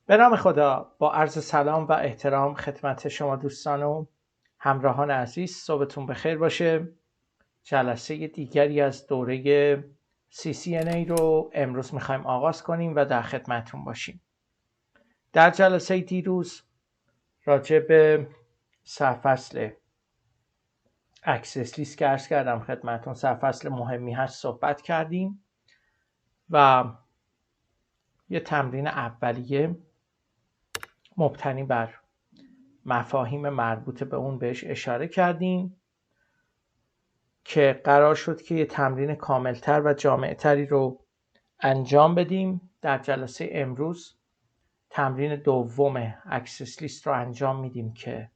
به نام خدا، با عرض سلام و احترام خدمت شما دوستان و همراهان عزیز، صبحتون بخیر باشه. جلسه دیگری از دوره CCNA رو امروز میخوایم آغاز کنیم و در خدمتون باشیم. در جلسه دیروز راجع به سرفصل اکسس لیست که عرض کردم خدمتون، سرفصل مهمی هست، صحبت کردیم و یه تمرین اولیه مبتنی بر مفاهیم مربوط به اون بهش اشاره کردیم که قرار شد که یه تمرین کاملتر و جامعتری رو انجام بدیم. در جلسه امروز تمرین دوم اکسس لیست رو انجام میدیم که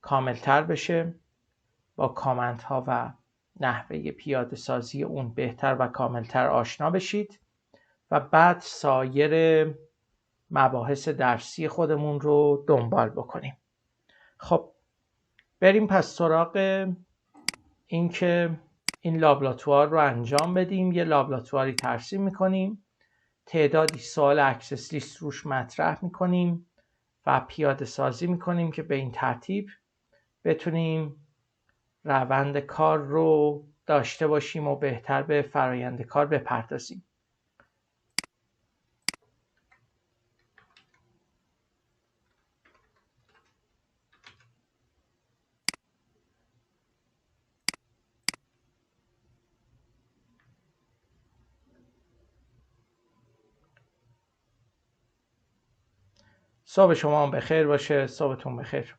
کاملتر بشه، با کامنت ها و نحوه پیاده سازی اون بهتر و کاملتر آشنا بشید و بعد سایر مباحث درسی خودمون رو دنبال بکنیم. خب بریم پس سراغ این که این لابلاتوار رو انجام بدیم. یه لابلاتواری ترسیم میکنیم، تعدادی سوال اکسس لیست روش مطرح میکنیم و پیاده سازی میکنیم که به این ترتیب بتونیم روند کار رو داشته باشیم و بهتر به فرایند کار بپردازیم. صبح شما هم بخیر باشه. صبحتون بخیر.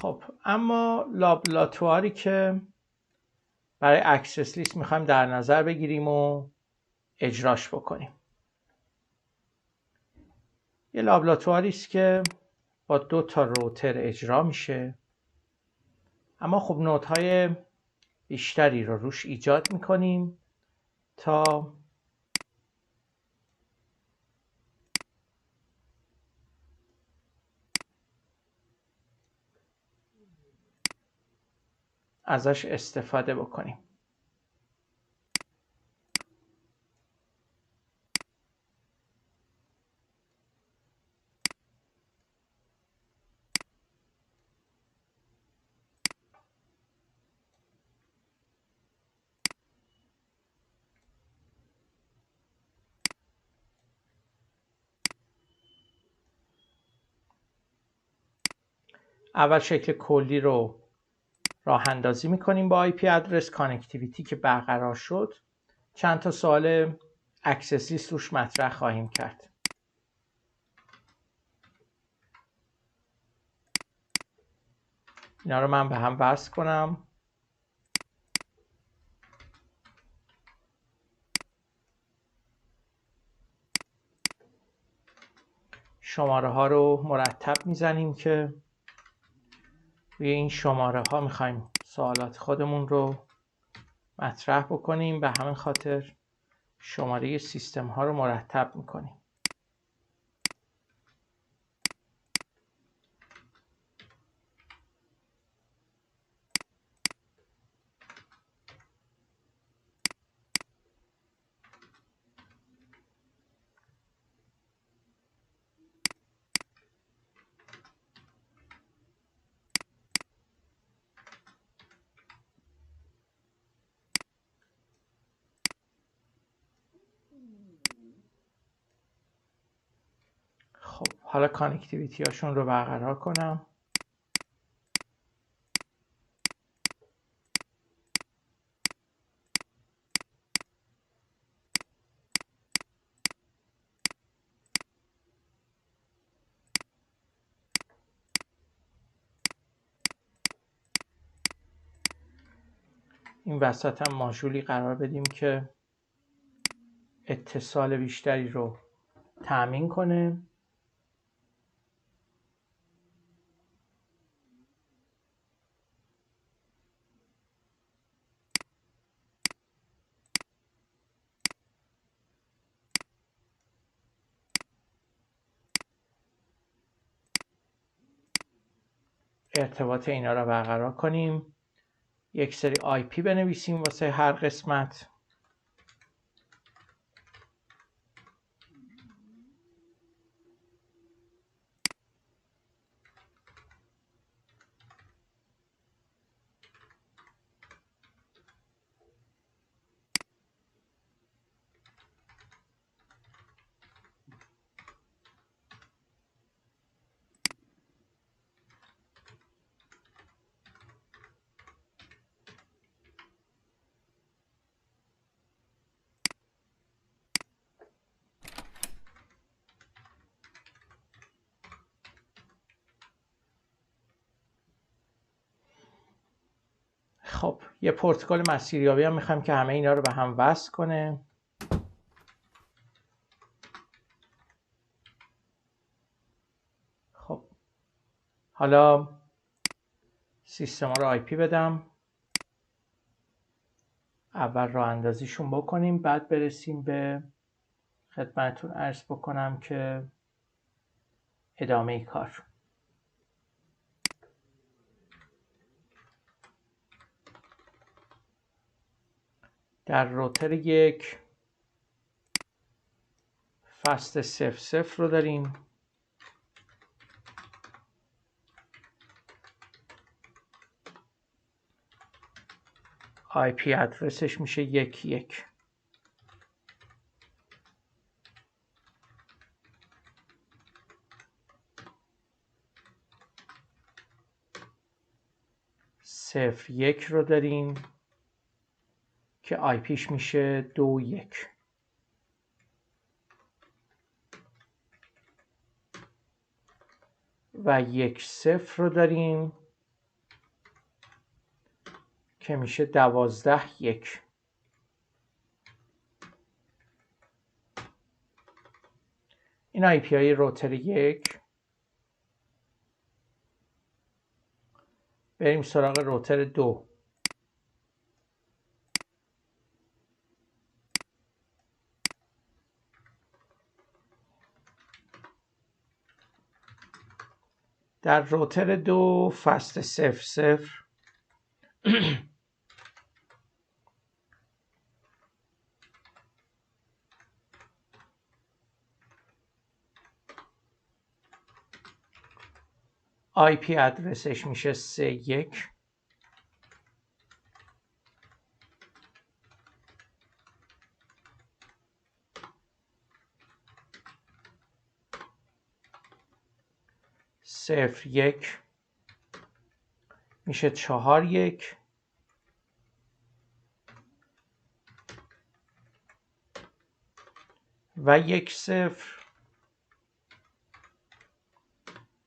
خب اما لابلاتواری که برای اکسس لیست میخوایم در نظر بگیریم و اجراش بکنیم، یه لابلاتواری است که با 2 تا روتر اجرا میشه، اما خب نودهای بیشتری رو روش ایجاد میکنیم تا ازش استفاده بکنیم. اول شکل کلی رو راه اندازی میکنیم با IP ادرس کانکتیویتی که برقرار شد. چند تا سوال اکسس لیست روش مطرح خواهیم کرد. اینا رو من به هم وصل کنم. شماره ها رو مرتب میزنیم که روی این شماره ها میخوایم سوالات خودمون رو مطرح بکنیم، به همین خاطر شماره سیستم ها رو مرتب میکنیم. خب حالا کانکتیویتی هاشون رو برقرار کنم. این وسط هم ماژولی قرار بدیم که اتصال بیشتری رو تأمین کنه. ارتباط اینا رو برقرار کنیم. یک سری IP بنویسیم واسه هر قسمت. خب یه پروتکل مسیریابی هم میخوایم که همه اینا رو به هم وصل کنه. خب حالا سیستما رو IP بدم. اول راه اندازیشون بکنیم، بعد برسیم به خدمتتون عرض بکنم که ادامه کار. در روتر 1 فست 00 رو داریم. IP ادرسش میشه 11. صفر 1 رو داریم که IPش میشه 21. و 10 رو داریم که میشه 12.1. این آی پی های روتر 1. بریم سراغ روتر 2. در روتر 2 فست 00 IP ادرسش میشه 31. صفر 1 میشه 4.1. و 10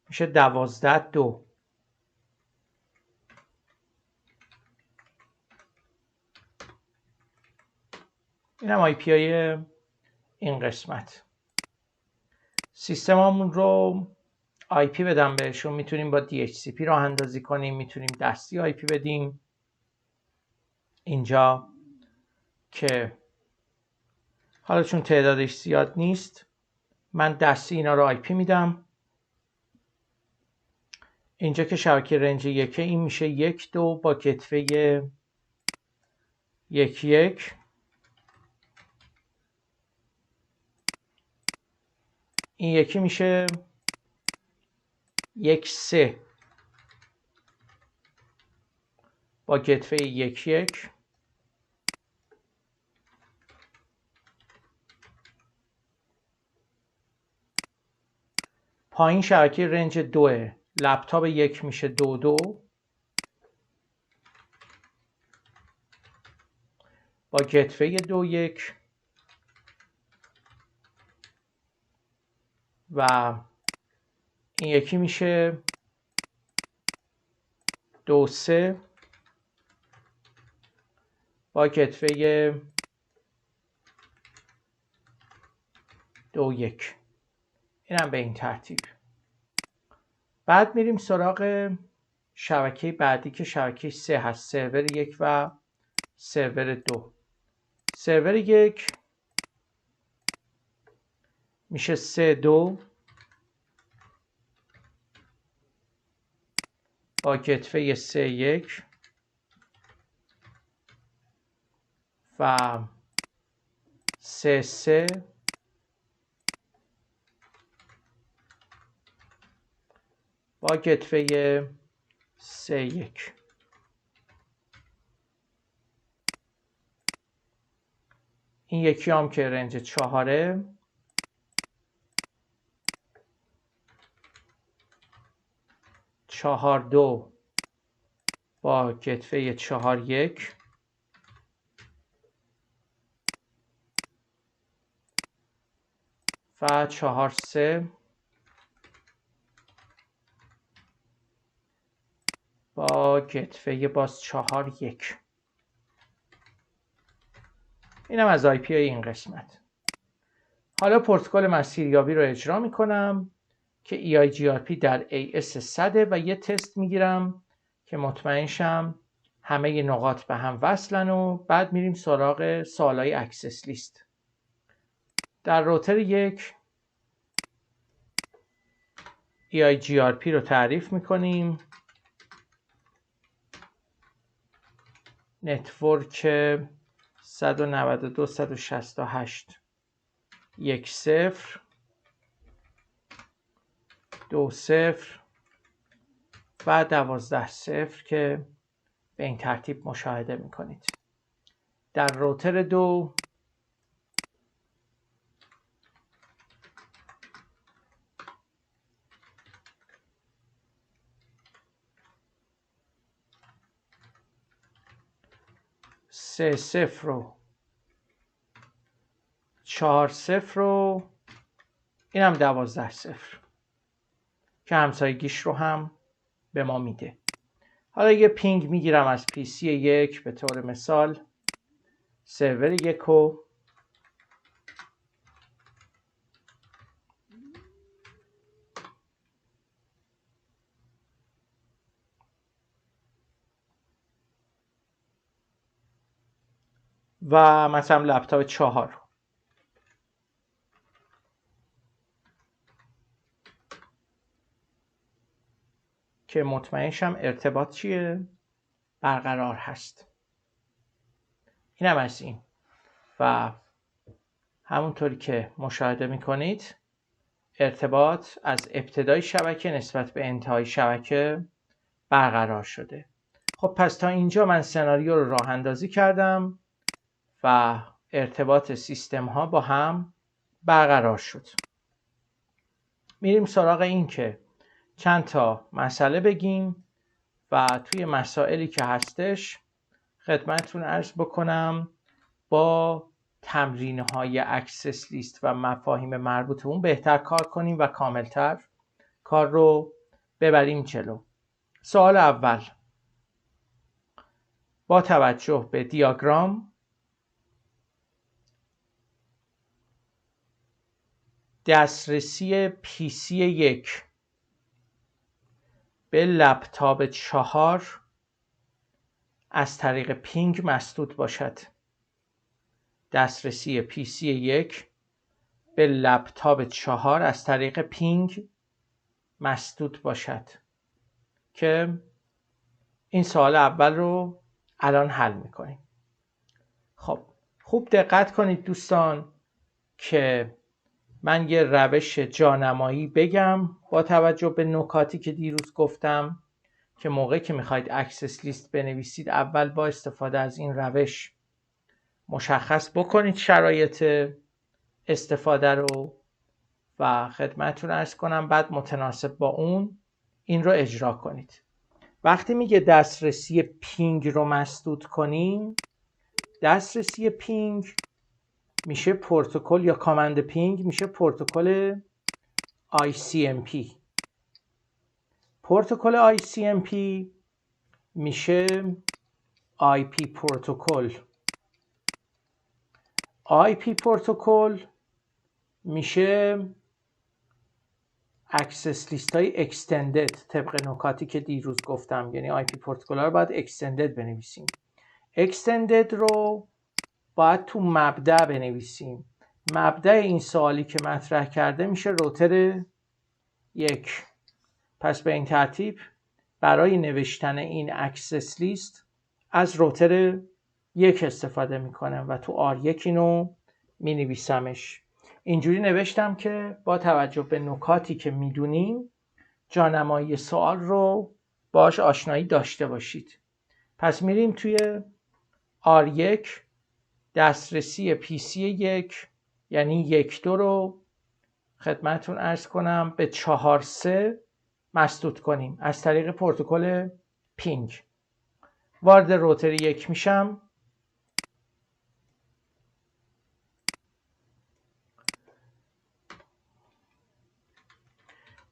میشه 12.2. این هم آی پی های این قسمت. سیستممون رو آی پی بدم بهشون. میتونیم با DHCP راه اندازی کنیم، میتونیم دستی آی پی بدیم. اینجا که حالا چون تعدادش زیاد نیست من دستی اینا رو آی پی میدم. اینجا که شبکه رنج 1 این میشه 1 2 با کتفه 1 1. این یکی میشه 1 3 با کتفه 1 1. پایین شبکه رنج 2 لپتاپ 1 میشه 2 2 با کتفه 2 1. و این یکی میشه 2 3 با کتفه 2 1. اینم به این ترتیب. بعد میریم سراغ شبکه بعدی که شبکه 3 هست، سرور 1 و سرور 2. سرور 1 میشه 3 2 با گتوه 3 1 و 3 3 با گتوه 3 1. این یکی هم که رنج 4 4 2 با گتوه 4 1 و 4 3 با گتوه باز 4 1. اینم از آی پی این قسمت. حالا پروتکل مسیریابی رو اجرا میکنم که EIGRP در AS 100 و یه تست میگیرم که مطمئن شم همه نقاط به هم وصلن و بعد میریم سراغ سوالای اکسس لیست. در روتر 1 EIGRP رو تعریف میکنیم. نتورک 192.168 1 0 2 0 و 12 0 که به این ترتیب مشاهده میکنید. در روتر 2 3 0 و 4 0 و اینم 12 0 که همسایگیش رو هم به ما میده. حالا یه پینگ میگیرم از PC 1 به طور مثال سرور 1 رو و مثلا لپتاپ 4 که مطمئن شم ارتباط چیه؟ برقرار هست. اینم از این و همونطوری که مشاهده میکنید ارتباط از ابتدای شبکه نسبت به انتهای شبکه برقرار شده. خب پس تا اینجا من سناریو رو راه اندازی کردم و ارتباط سیستم ها با هم برقرار شد. میریم سراغ این که چند تا مسئله بگیم و توی مسائلی که هستش خدمتتون عرض بکنم با تمرین‌های اکسس لیست و مفاهیم مربوط به اون بهتر کار کنیم و کاملتر کار رو ببریم جلو. سوال اول: با توجه به دیاگرام دسترسی PC 1 به لپتاپ 4 از طریق پینگ مسدود باشد. دسترسی PC 1 به لپتاپ 4 از طریق پینگ مسدود باشد که این سوال اول رو الان حل میکنیم. خب خوب دقت کنید دوستان که من یه روش جانمایی بگم با توجه به نکاتی که دیروز گفتم که موقعی که میخواید اکسس لیست بنویسید اول با استفاده از این روش مشخص بکنید شرایط استفاده رو و خدمتتون عرض کنم بعد متناسب با اون این رو اجرا کنید. وقتی میگه دسترسی پینگ رو مسدود کنیم، دسترسی پینگ میشه پروتکل یا کامند پینگ میشه پروتکل ICMP. پروتکل ICMP میشه IP پروتکل. IP پروتکل میشه اکسس لیست های اکستندد طبق نکاتی که دیروز گفتم، یعنی آی پی پروتکل ها رو باید اکستندد بنویسیم. اکستندد رو باید تو مبدأ بنویسیم. مبدأ این سوالی که مطرح کرده میشه روتر 1. پس به این ترتیب برای نوشتن این اکسس لیست از روتر 1 استفاده میکنم و تو R1 اینو مینویسمش. اینجوری نوشتم که با توجه به نکاتی که میدونیم جانمایی سوال رو باش آشنایی داشته باشید. پس میریم توی R1 دسترسی PC 1 یعنی 1.2 رو خدمتون عرض کنم به 4.3 مسدود کنیم از طریق پروتکل پینگ. وارد روتر 1 میشم.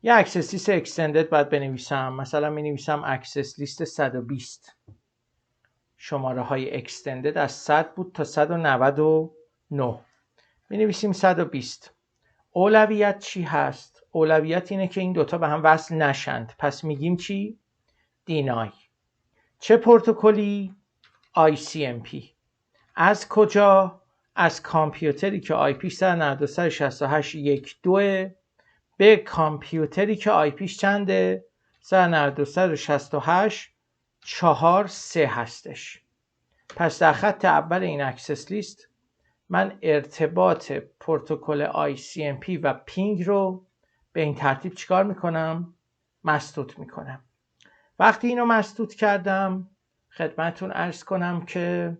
یه اکسس لیست اکستندد باید بنویسم. مثلا می نویسم اکسس لیست 120. شماره های اکستندد از 100 بود تا 199. می نویسیم 120. اولویت چی هست؟ اولویت اینه که این دوتا به هم وصل نشند. پس میگیم چی؟ دینای. چه پروتکلی؟ ICMP. از کجا؟ از کامپیوتری که آی پیش 192.168.1.2 به کامپیوتری که آی پیش چنده؟ 192.168.4.3 هستش. پس در خط اول این اکسس لیست من ارتباط پروتکل ICMP و پینگ رو به این ترتیب چیکار میکنم؟ مسدود میکنم. وقتی اینو مسدود کردم خدمتون عرض کنم که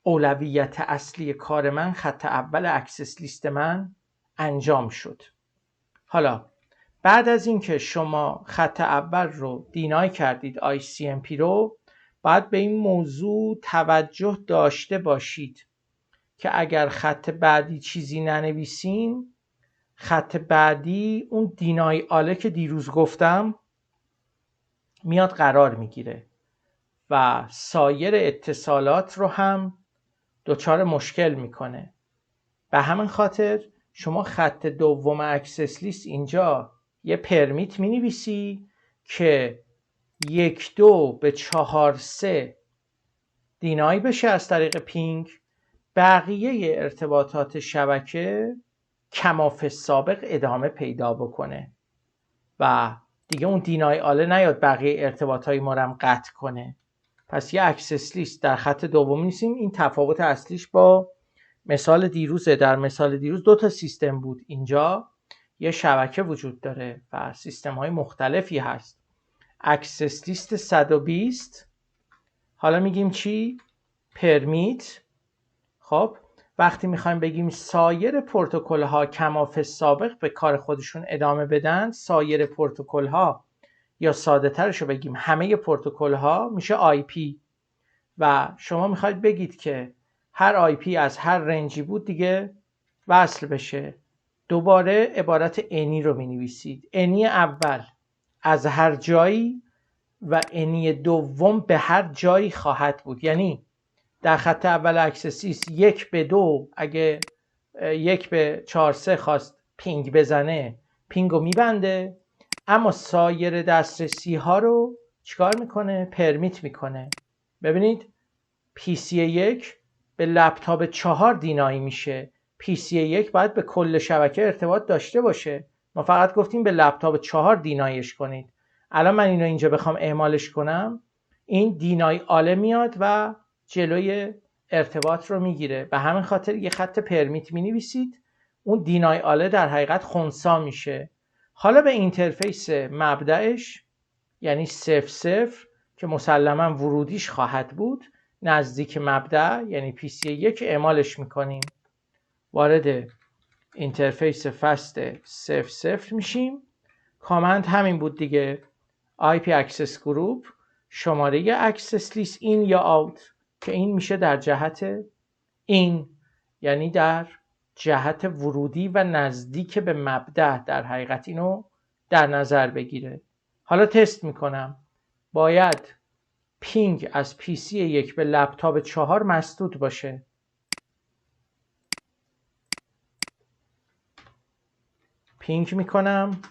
اولویت اصلی کار من خط اول اکسس لیست من انجام شد. حالا بعد از اینکه شما خط اول رو دینای کردید ICMP رو، باید به این موضوع توجه داشته باشید که اگر خط بعدی چیزی ننویسیم، خط بعدی اون دینای آله که دیروز گفتم میاد قرار میگیره و سایر اتصالات رو هم دچار مشکل میکنه. به همین خاطر شما خط دوم اکسس لیست اینجا یه پرمیت می نویسی که 1.2 به 4.3 دینای بشه از طریق پینگ، بقیه ارتباطات شبکه کماف سابق ادامه پیدا بکنه و دیگه اون دینای آله نیاد بقیه ارتباطات ما رو هم قطع کنه. پس یه اکسس لیست در خط دوم نیستیم. این تفاوت اصلیش با مثال دیروزه. در مثال دیروز 2 تا سیستم بود، اینجا یه شبکه وجود داره و سیستم های مختلفی هست. اکسس لیست 120 حالا میگیم چی؟ پرمیت. خب وقتی میخوایم بگیم سایر پروتکل ها کماف سابق به کار خودشون ادامه بدن، سایر پروتکل ها یا ساده ترش رو بگیم همه پروتکل ها میشه آی پی و شما میخواید بگید که هر آی پی از هر رنجی بود دیگه وصل بشه. دوباره عبارت انی رو می نویسید. انی اول از هر جایی و انی دوم به هر جایی خواهد بود. یعنی در خط اول اکسسیس 1 به 2 اگه 1 به 4.3 خواست پینگ بزنه پینگ رو میبنده، اما سایر دسترسی ها رو چیکار میکنه؟ پرمیت میکنه. ببینید PC 1 به لپتاپ 4 دینایی میشه. PC 1 باید به کل شبکه ارتباط داشته باشه. ما فقط گفتیم به لپتاپ 4 دینایش کنید. الان من اینو اینجا بخوام اعمالش کنم، این دینای آله میاد و جلوی ارتباط رو میگیره. به همین خاطر یه خط پرمیت می نویسید. اون دینای آله در حقیقت خنثی میشه. حالا به اینترفیس مبدأش یعنی 0.0 که مسلما ورودیش خواهد بود نزدیک مبدأ یعنی PC 1 اعمالش میکنیم. وارد اینترفیس فست 0.0 میشیم. کامند همین بود دیگه. IP Access Group شماره اکسس لیست این یا آوت که این میشه در جهت این، یعنی در جهت ورودی و نزدیک به مبدأ در حقیقت اینو در نظر بگیره. حالا تست میکنم. باید پینگ از PC 1 به لپتاپ 4 مسدود باشه. پینگ میکنم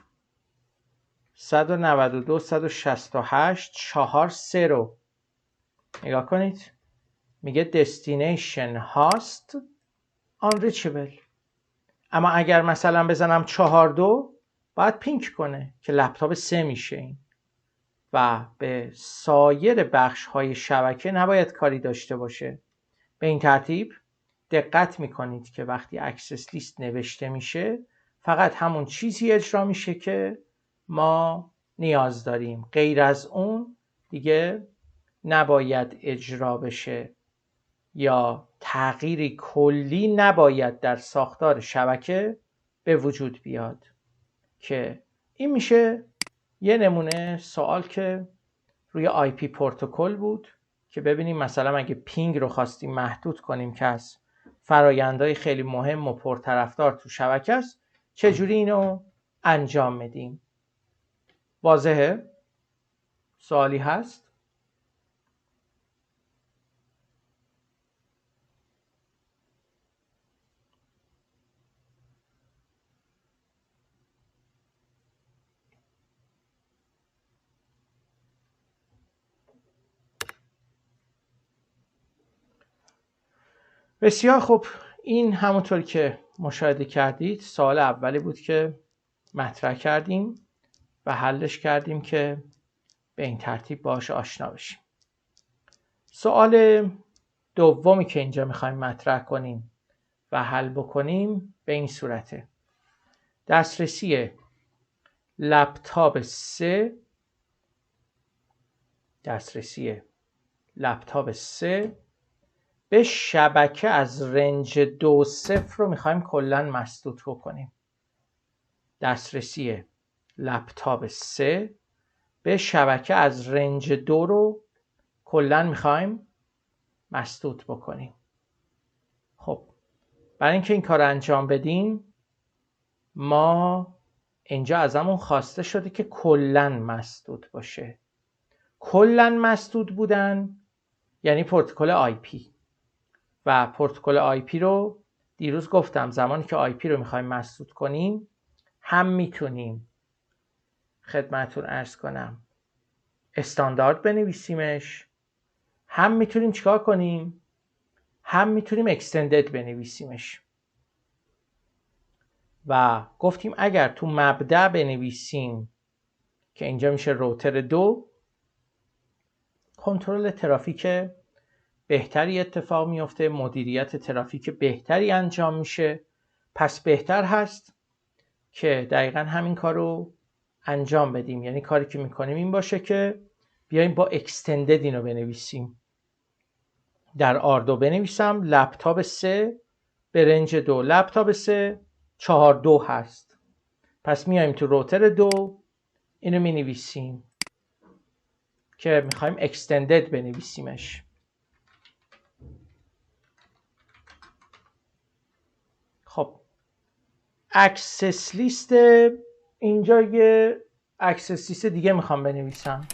192 168 43 رو نگاه کنید، میگه destination host unreachable. اما اگر مثلا بزنم 42 باید پینگ کنه که لپتاپ 3 میشه این و به سایر بخش های شبکه نباید کاری داشته باشه. به این ترتیب دقت میکنید که وقتی اکسس لیست نوشته میشه فقط همون چیزی اجرا میشه که ما نیاز داریم، غیر از اون دیگه نباید اجرا بشه یا تغییری کلی نباید در ساختار شبکه به وجود بیاد. که این میشه یه نمونه سوال که روی آی پی پروتکل بود که ببینیم مثلا اگه پینگ رو خواستیم محدود کنیم که از فرایندهای خیلی مهم و پرطرفدار تو شبکه است، چجوری اینو انجام میدیم. واضحه؟ سوالی هست؟ بسیار خوب. این همونطور که مشاهده کردید سوال اولی بود که مطرح کردیم و حلش کردیم که به این ترتیب باهاش آشنا بشیم. سوال دومی که اینجا میخوایم مطرح کنیم و حل بکنیم به این صورته: دسترسی لپتاپ 3 به شبکه از رنج 2.0 رو میخوایم کلاً مسدود بکنیم. دسترسی لپتاپ 3 به شبکه از رنج 2 رو کلاً میخوایم مسدود بکنیم. خب برای اینکه این کار انجام بدیم ما اینجا ازمون خواسته شده که کلاً مسدود باشه. کلاً مسدود بودن یعنی پروتکل آی پی و پروتکل آی پی رو دیروز گفتم زمانی که آی پی رو میخوایم مسدود کنیم هم میتونیم خدمتتون عرض کنم استاندارد بنویسیمش، هم میتونیم چیکار کنیم؟ هم میتونیم اکستندد بنویسیمش. و گفتیم اگر تو مبدأ بنویسیم که اینجا میشه روتر 2، کنترل ترافیک بهتری اتفاق میفته، مدیریت ترافیک بهتری انجام میشه. پس بهتر هست که دقیقا همین کار رو انجام بدیم. یعنی کاری که میکنیم این باشه که بیایم با اکستندد اینو بنویسیم. در آردو بنویسم لپتاپ 3 به رنج 2. لپتاپ 3 4.2 هست. پس میایم تو روتر 2 اینو مینویسیم که میخوایم اکستندد بنویسیمش. خب اکسس لیست، اینجا یه اکسس لیست دیگه میخوام بنویسم.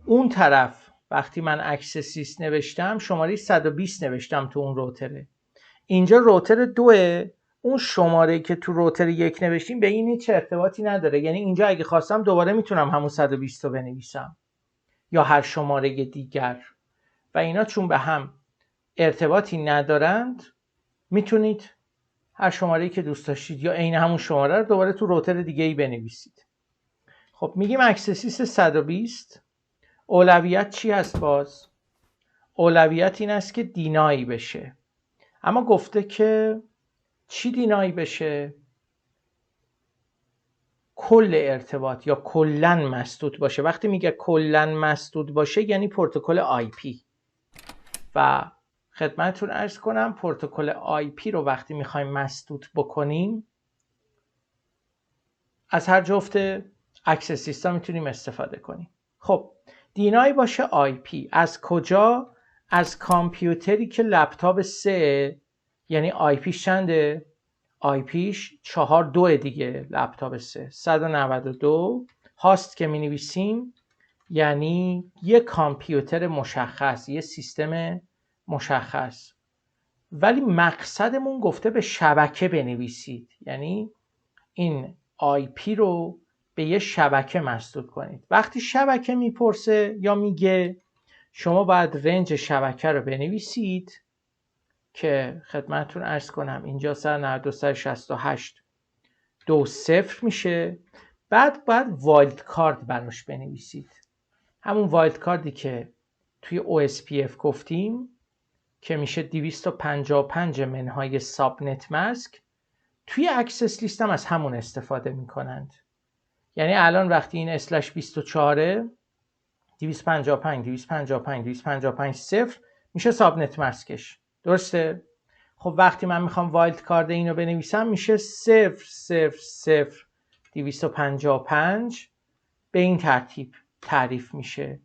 اون طرف وقتی من اکسس لیست نوشتم شماره 120 نوشتم تو اون روتره. اینجا روتر 2، اون شماره که تو روتر 1 نوشتیم به این هیچ ارتباطی نداره. یعنی اینجا اگه خواستم دوباره میتونم همون 120 رو بنویسم یا هر شماره دیگر و اینا چون به هم ارتباطی ندارند میتونید هر شماره‌ای که دوست داشتید یا عین همون شماره رو دوباره تو روتر دیگه ای بنویسید. خب میگیم اکسس لیست 120 اولویت چی هست؟ باز اولویت این است که دینایی بشه. اما گفته که چی دینایی بشه؟ کل ارتباط یا کلن مسدود باشه. وقتی میگه کلن مسدود باشه یعنی پروتکل آی پی. و خدمتتون عرض کنم پروتکل آی پی رو وقتی میخوایم مسدود بکنیم از هر جفت اکسس لیست‌ها میتونیم استفاده کنیم. خب دینایی باشه آی پی از کجا؟ از کامپیوتری که لپتاپ 3 یعنی آی پیش چنده؟ آی پیش 4.2 دیگه. لپتاپ 3 192 هاست که مینویسیم یعنی یه کامپیوتر مشخص، یه سیستم مشخص. ولی مقصدمون گفته به شبکه بنویسید. یعنی این IP رو به یه شبکه مسدود کنید. وقتی شبکه میپرسه یا میگه شما باید رنج شبکه رو بنویسید که خدمتتون عرض کنم اینجا 192.168.2.0 میشه. بعد باید وایلد کارد براش بنویسید، همون وایلد کاردی که توی OSPF گفتیم که میشه 255 منهای سابنت ماسک. توی اکسس لیست هم از همون استفاده میکنند. یعنی الان وقتی این اسلش 24 255 0 میشه سابنت ماسکش، درسته؟ خب وقتی من میخوام وایلد کارد اینو بنویسم میشه 0000255 به این ترتیب تعریف میشه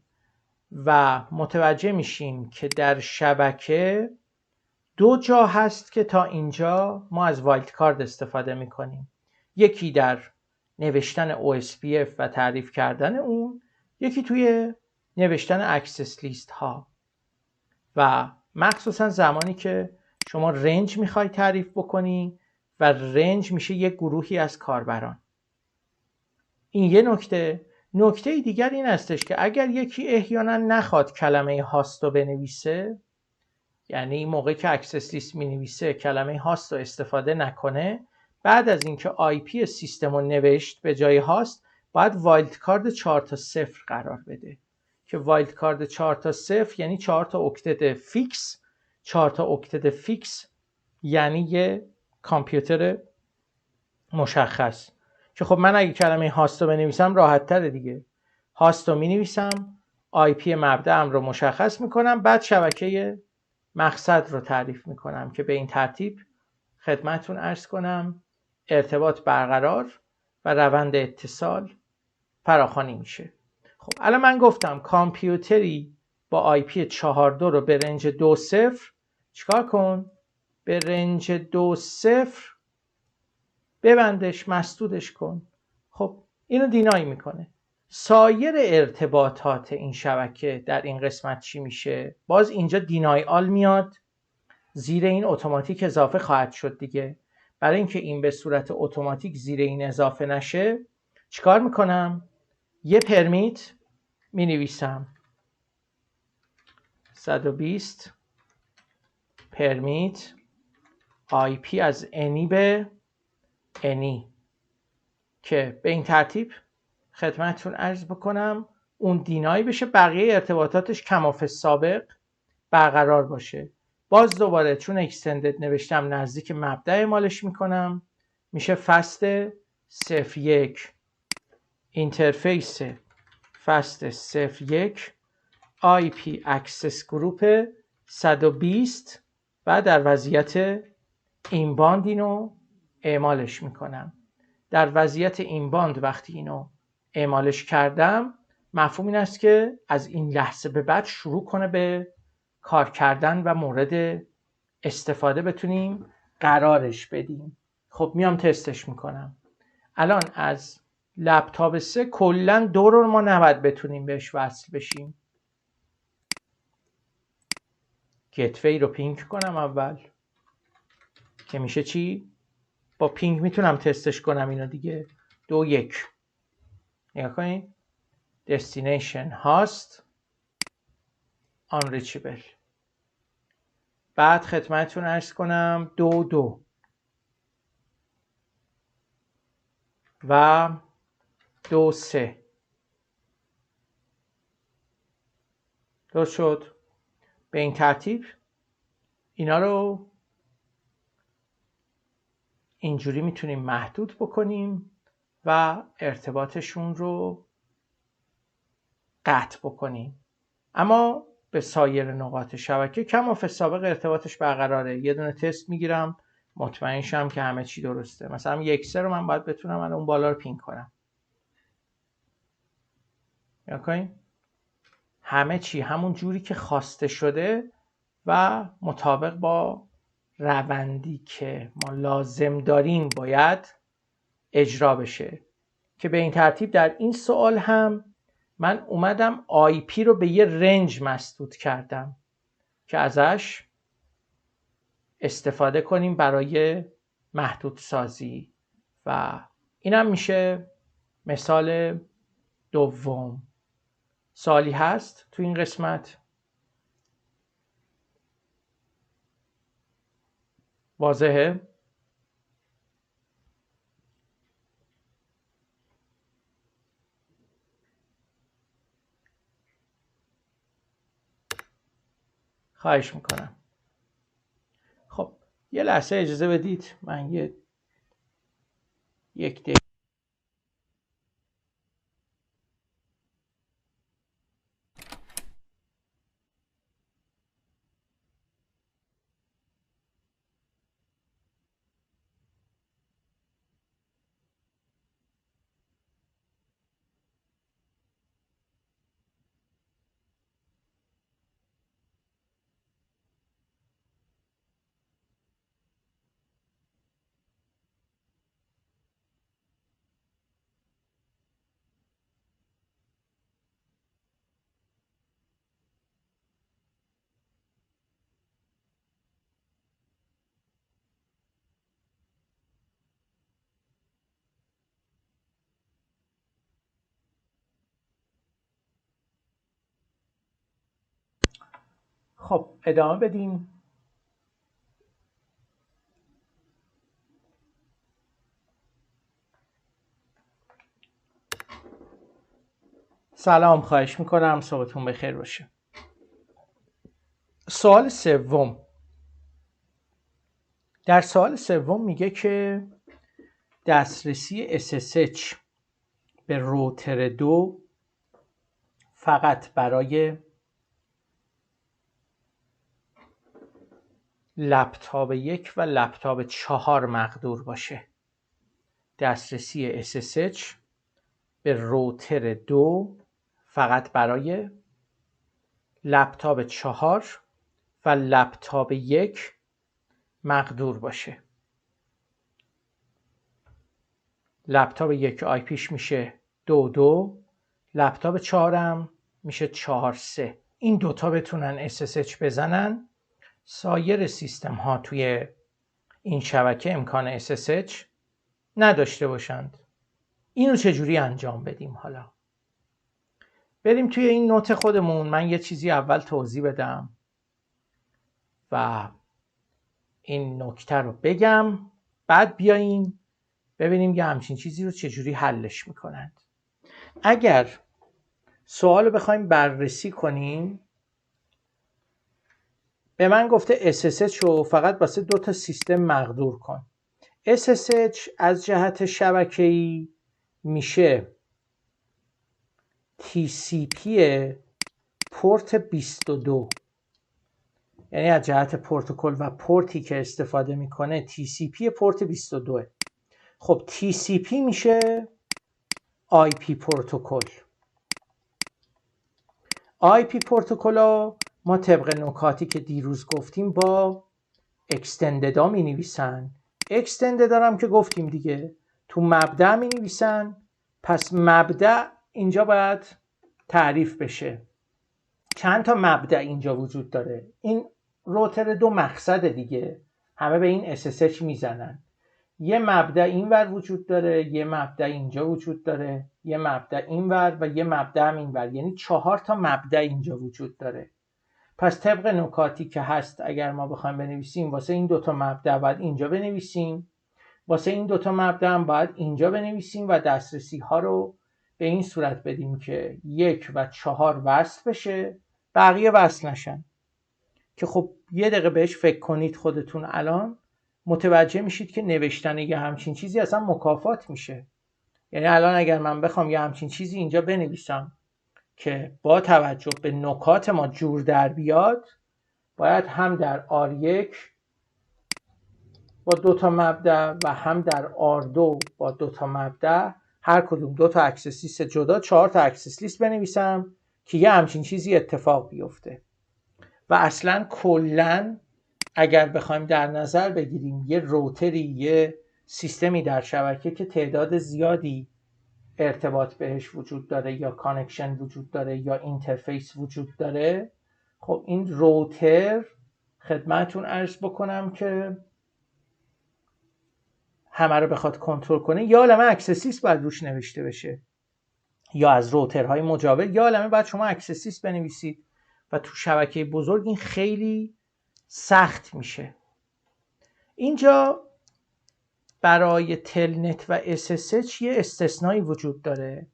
و متوجه میشیم که در شبکه دو جا هست که تا اینجا ما از وایلد کارد استفاده میکنیم. یکی در نوشتن OSPF و تعریف کردن اون، یکی توی نوشتن اکسس لیست ها و مخصوصا زمانی که شما رنج میخوای تعریف بکنی و رنج میشه یک گروهی از کاربران. این یه نکته. نکته دیگر این هستش که اگر یکی احیانا نخواد کلمه هاست رو بنویسه، یعنی این موقع که اکسس لیست می نویسه کلمه هاست رو استفاده نکنه، بعد از اینکه IP سیستم رو نوشت به جای هاست باید وایلد کارد 4 تا 0 قرار بده که وایلد کارد 4 تا 0 یعنی 4 تا اکتت فیکس. 4 تا اکتت فیکس یعنی یه کامپیوتر مشخص که خب من اگه کلمه هاست رو بنویسم راحت تره دیگه. هاست رو می نویسم، IP مبدأم رو مشخص میکنم، بعد شبکه مقصد رو تعریف میکنم که به این ترتیب خدمتتون عرض کنم ارتباط برقرار و روند اتصال فراخوانی میشه. خب الان من گفتم کامپیوتری با IP 42 رو به رنج 2.0 چیکار کن؟ به رنج 2.0 ببندش، مسدودش کن. خب اینو دینای میکنه. سایر ارتباطات این شبکه در این قسمت چی میشه؟ باز اینجا دینای آل میاد، زیر این اتوماتیک اضافه خواهد شد دیگه. برای اینکه این به صورت اتوماتیک زیر این اضافه نشه چیکار میکنم؟ یه پرمیت می نویسم 120 پرمیت IP از any به any که به این ترتیب خدمتتون عرض بکنم اون دینای بشه، بقیه ارتباطاتش کماف سابق برقرار باشه. باز دوباره چون اکستندد نوشتم نزدیک مبدأ اعمالش میکنم، میشه فست 01 اینترفیس فست 01 IP اکسس گروپ 120 و در وضعیت اینباند اینو اعمالش میکنم. در وضعیت اینباند وقتی اینو اعمالش کردم مفهوم این است که از این لحظه به بعد شروع کنه به کار کردن و مورد استفاده بتونیم قرارش بدیم. خب میام تستش میکنم. الان از لپتاپ 3 کلا 2 رو ما نباید بتونیم بهش وصل بشیم. گتوی رو پینگ کنم اول که میشه چی؟ با پینگ میتونم تستش کنم اینو دیگه. 2 1 نگاه کنید. destination host unreachable. بعد خدمتتون عرض کنم 2 2 و 2 3 درست شد. به این ترتیب اینا رو اینجوری میتونیم محدود بکنیم و ارتباطشون رو قطع بکنیم. اما به سایر نقاط شبکه کماف سابق ارتباطش برقراره. یه دونه تست میگیرم مطمئن شم که همه چی درسته. مثلا 1 3 رو من باید بتونم الان اون بالا رو پینگ کنم. یا کنیم همه چی همون جوری که خواسته شده و مطابق با روندی که ما لازم داریم باید اجرا بشه. که به این ترتیب در این سوال هم من اومدم IP رو به یه رنج مسدود کردم که ازش استفاده کنیم برای محدود سازی و اینم میشه مثال دوم. سوالی هست تو این قسمت؟ واضحه؟ خواهش میکنم. خب یه لحظه اجازه بدید من یک دقیقه. خب ادامه بدیم. سلام، خواهش میکنم، صبحتون بخیر باشه. سوال سوم. در سوال سوم میگه که دسترسی SSH به روتر 2 فقط برای لپتاپ 1 و لپتاپ 4 مقدور باشه. دسترسی SSH به روتر 2 فقط برای لپتاپ 4 و لپتاپ 1 مقدور باشه. لپتاپ 1 آی پیش میشه 22، لپتاپ 4 هم میشه 43. این دوتا بتونن SSH بزنن، سایر سیستم ها توی این شبکه امکان SSH نداشته باشند. اینو چجوری انجام بدیم؟ حالا بریم توی این نوت خودمون. من یه چیزی اول توضیح بدم و این نکته رو بگم، بعد بیاییم ببینیم یه همچین چیزی رو چجوری حلش میکنند. اگر سوال رو بخوایم بررسی کنیم، به من گفته SSH رو فقط واسه 2 تا سیستم مقدور کن. SSH از جهت شبکه‌ای میشه TCP پورت 22، یعنی از جهت پروتکل و پورتی که استفاده میکنه TCP پورت 22. خب TCP میشه IP پروتکل. IP پروتکل ها ما طبق نکاتی که دیروز گفتیم با اکستندد ها می نویسن. اکستندد هم که گفتیم دیگه تو مبدأ می نویسن. پس مبدأ اینجا باید تعریف بشه. چند تا مبدأ اینجا وجود داره. این روتر 2 مقصد دیگه، همه به این SSH میزنن. یه مبدأ اینور وجود داره، یه مبدأ اینجا وجود داره، یه مبدأ اینور و یه مبدأ هم اینور، یعنی 4 تا مبدأ اینجا وجود داره. پس طبق نکاتی که هست اگر ما بخوایم بنویسیم واسه این 2 تا مبدأ باید اینجا بنویسیم، واسه این 2 تا مبدأ هم باید اینجا بنویسیم و دسترسی ها رو به این صورت بدیم که 1 و 4 وصل بشه، بقیه وصل نشن. که خب یه دقیقه بهش فکر کنید خودتون، الان متوجه میشید که نوشتن یه همچین چیزی اصلا مکافات میشه. یعنی الان اگر من بخوام یه همچین چیزی اینجا بنویسم که با توجه به نکات ما جور در بیاد، باید هم در R1 با 2 تا مبدأ و هم در R2 با 2 تا مبدأ، هر کدوم 2 تا اکسس لیست جدا، 4 تا اکسس لیست بنویسم که یه همچین چیزی اتفاق بیفته. و اصلا کلن اگر بخوایم در نظر بگیریم یه روتری، یه سیستمی در شبکه که تعداد زیادی ارتباط بهش وجود داره یا کانکشن وجود داره یا اینترفیس وجود داره، خب این روتر خدمتون عرض بکنم که همه رو بخواد کنترل کنه، یا عالمه اکسس لیست باید روش نوشته بشه، یا از روترهای مجاور، یا عالمه باید شما اکسس لیست بنویسید و تو شبکه بزرگ این خیلی سخت میشه. اینجا برای تلنت و SSH یه استثنایی وجود داره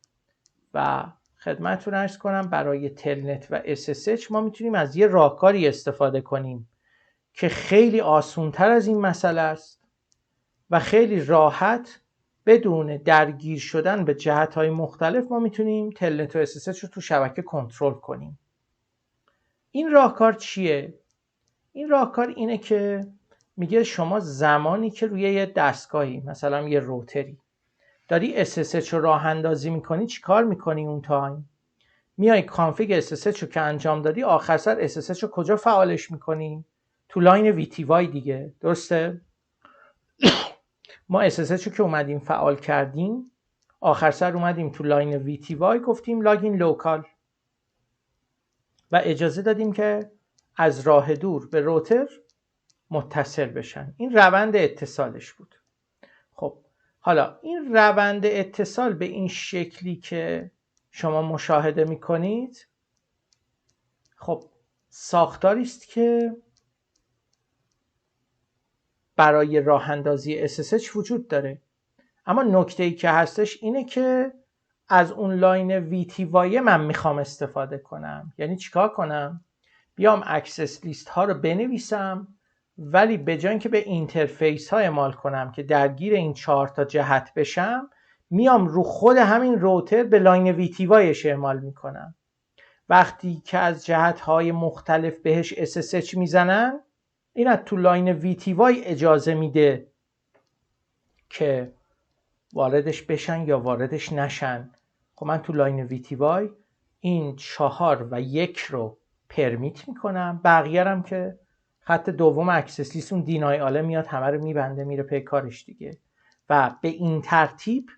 و خدمتتون عرض کنم برای تلنت و SSH ما میتونیم از یه راهکاری استفاده کنیم که خیلی آسان‌تر از این مسئله است و خیلی راحت بدون درگیر شدن به جهت‌های مختلف ما میتونیم تلنت و SSH رو تو شبکه کنترل کنیم. این راهکار چیه؟ این راهکار اینه که میگه شما زمانی که روی یه دستگاهی مثلا یه روتری داری SSH رو راه اندازی میکنی چی کار میکنی اون تایم؟ میای کانفیگ SSH رو که انجام دادی آخر سر SSH رو کجا فعالش میکنی؟ تو لاین VTY دیگه، درسته؟ ما SSH رو که اومدیم فعال کردیم آخر سر اومدیم تو لاین VTY گفتیم لاگین لوکال و اجازه دادیم که از راه دور به روتر متصل بشن. این روند اتصالش بود. خب حالا این روند اتصال به این شکلی که شما مشاهده میکنید خب ساختاری است که برای راه اندازی SSH وجود داره، اما نکته‌ای که هستش اینه که از اون لاین VTY من میخوام استفاده کنم. یعنی چیکار کنم؟ بیام اکسس لیست ها رو بنویسم ولی به جای اینکه به اینترفیس ها اعمال کنم که درگیر این 4 تا جهت بشم میام رو خود همین روتر به لاین VTYش اعمال میکنم. وقتی که از جهت های مختلف بهش SSH میزنن این از تو لاین VTY اجازه میده که واردش بشن یا واردش نشن. خب من تو لاین VTY این 4 و 1 رو پرمیت میکنم، بقیه هم که خط دوم اکسس لیست اون دینای آله میاد همه رو میبنده میره پی کارش دیگه. و به این ترتیب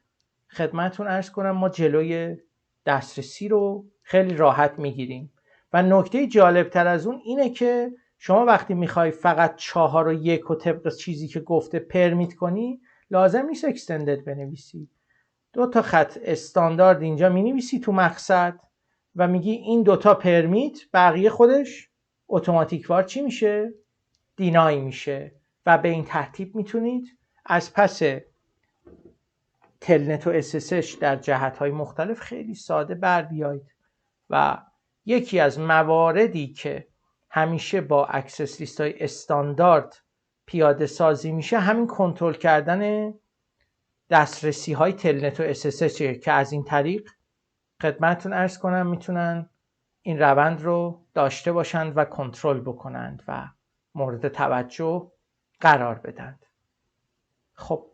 خدمتتون عرض کنم ما جلوی دسترسی رو خیلی راحت میگیریم. و نکته جالب تر از اون اینه که شما وقتی میخوای فقط 4 و 1 و طبق چیزی که گفته پرمیت کنی لازم نیست اکستندد بنویسی. 2 تا خط استاندارد اینجا مینویسی تو مقصد و میگی این 2 تا پرمیت، بقیه خودش اتوماتیک وار چی میشه؟ دینای میشه. و به این ترتیب میتونید از پس تلنت و SSH در جهت‌های مختلف خیلی ساده بر بیایید. و یکی از مواردی که همیشه با اکسس لیست های استاندارد پیاده سازی میشه همین کنترل کردن دسترسی های تلنت و SSH که از این طریق خدمتتون عرض کنم میتونن این روند رو داشته باشند و کنترل بکنند و مورد توجه قرار بدند. خب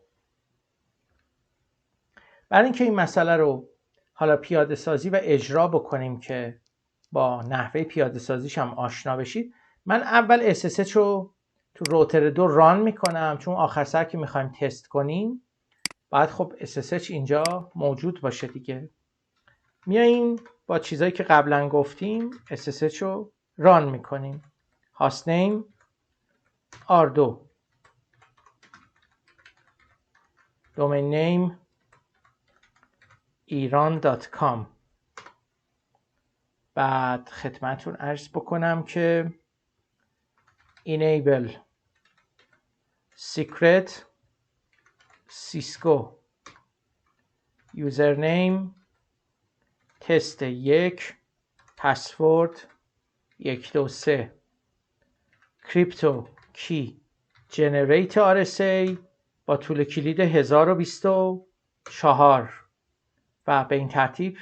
برای اینکه این مسئله رو حالا پیاده سازی و اجرا بکنیم که با نحوه پیاده سازیش هم آشنا بشید، من اول SSH رو تو روتر 2 ران میکنم چون آخر سر که میخوایم تست کنیم باید خب SSH اینجا موجود باشه دیگه. میاییم با چیزایی که قبلا گفتیم SSH رو ران میکنیم. هاستنیم R2 دومین نیم iran.com. بعد خدمتتون عرض بکنم که enable secret cisco username test 1 پسورد 123 crypto key generate RSA با طول کلید 1024 و به این ترتیب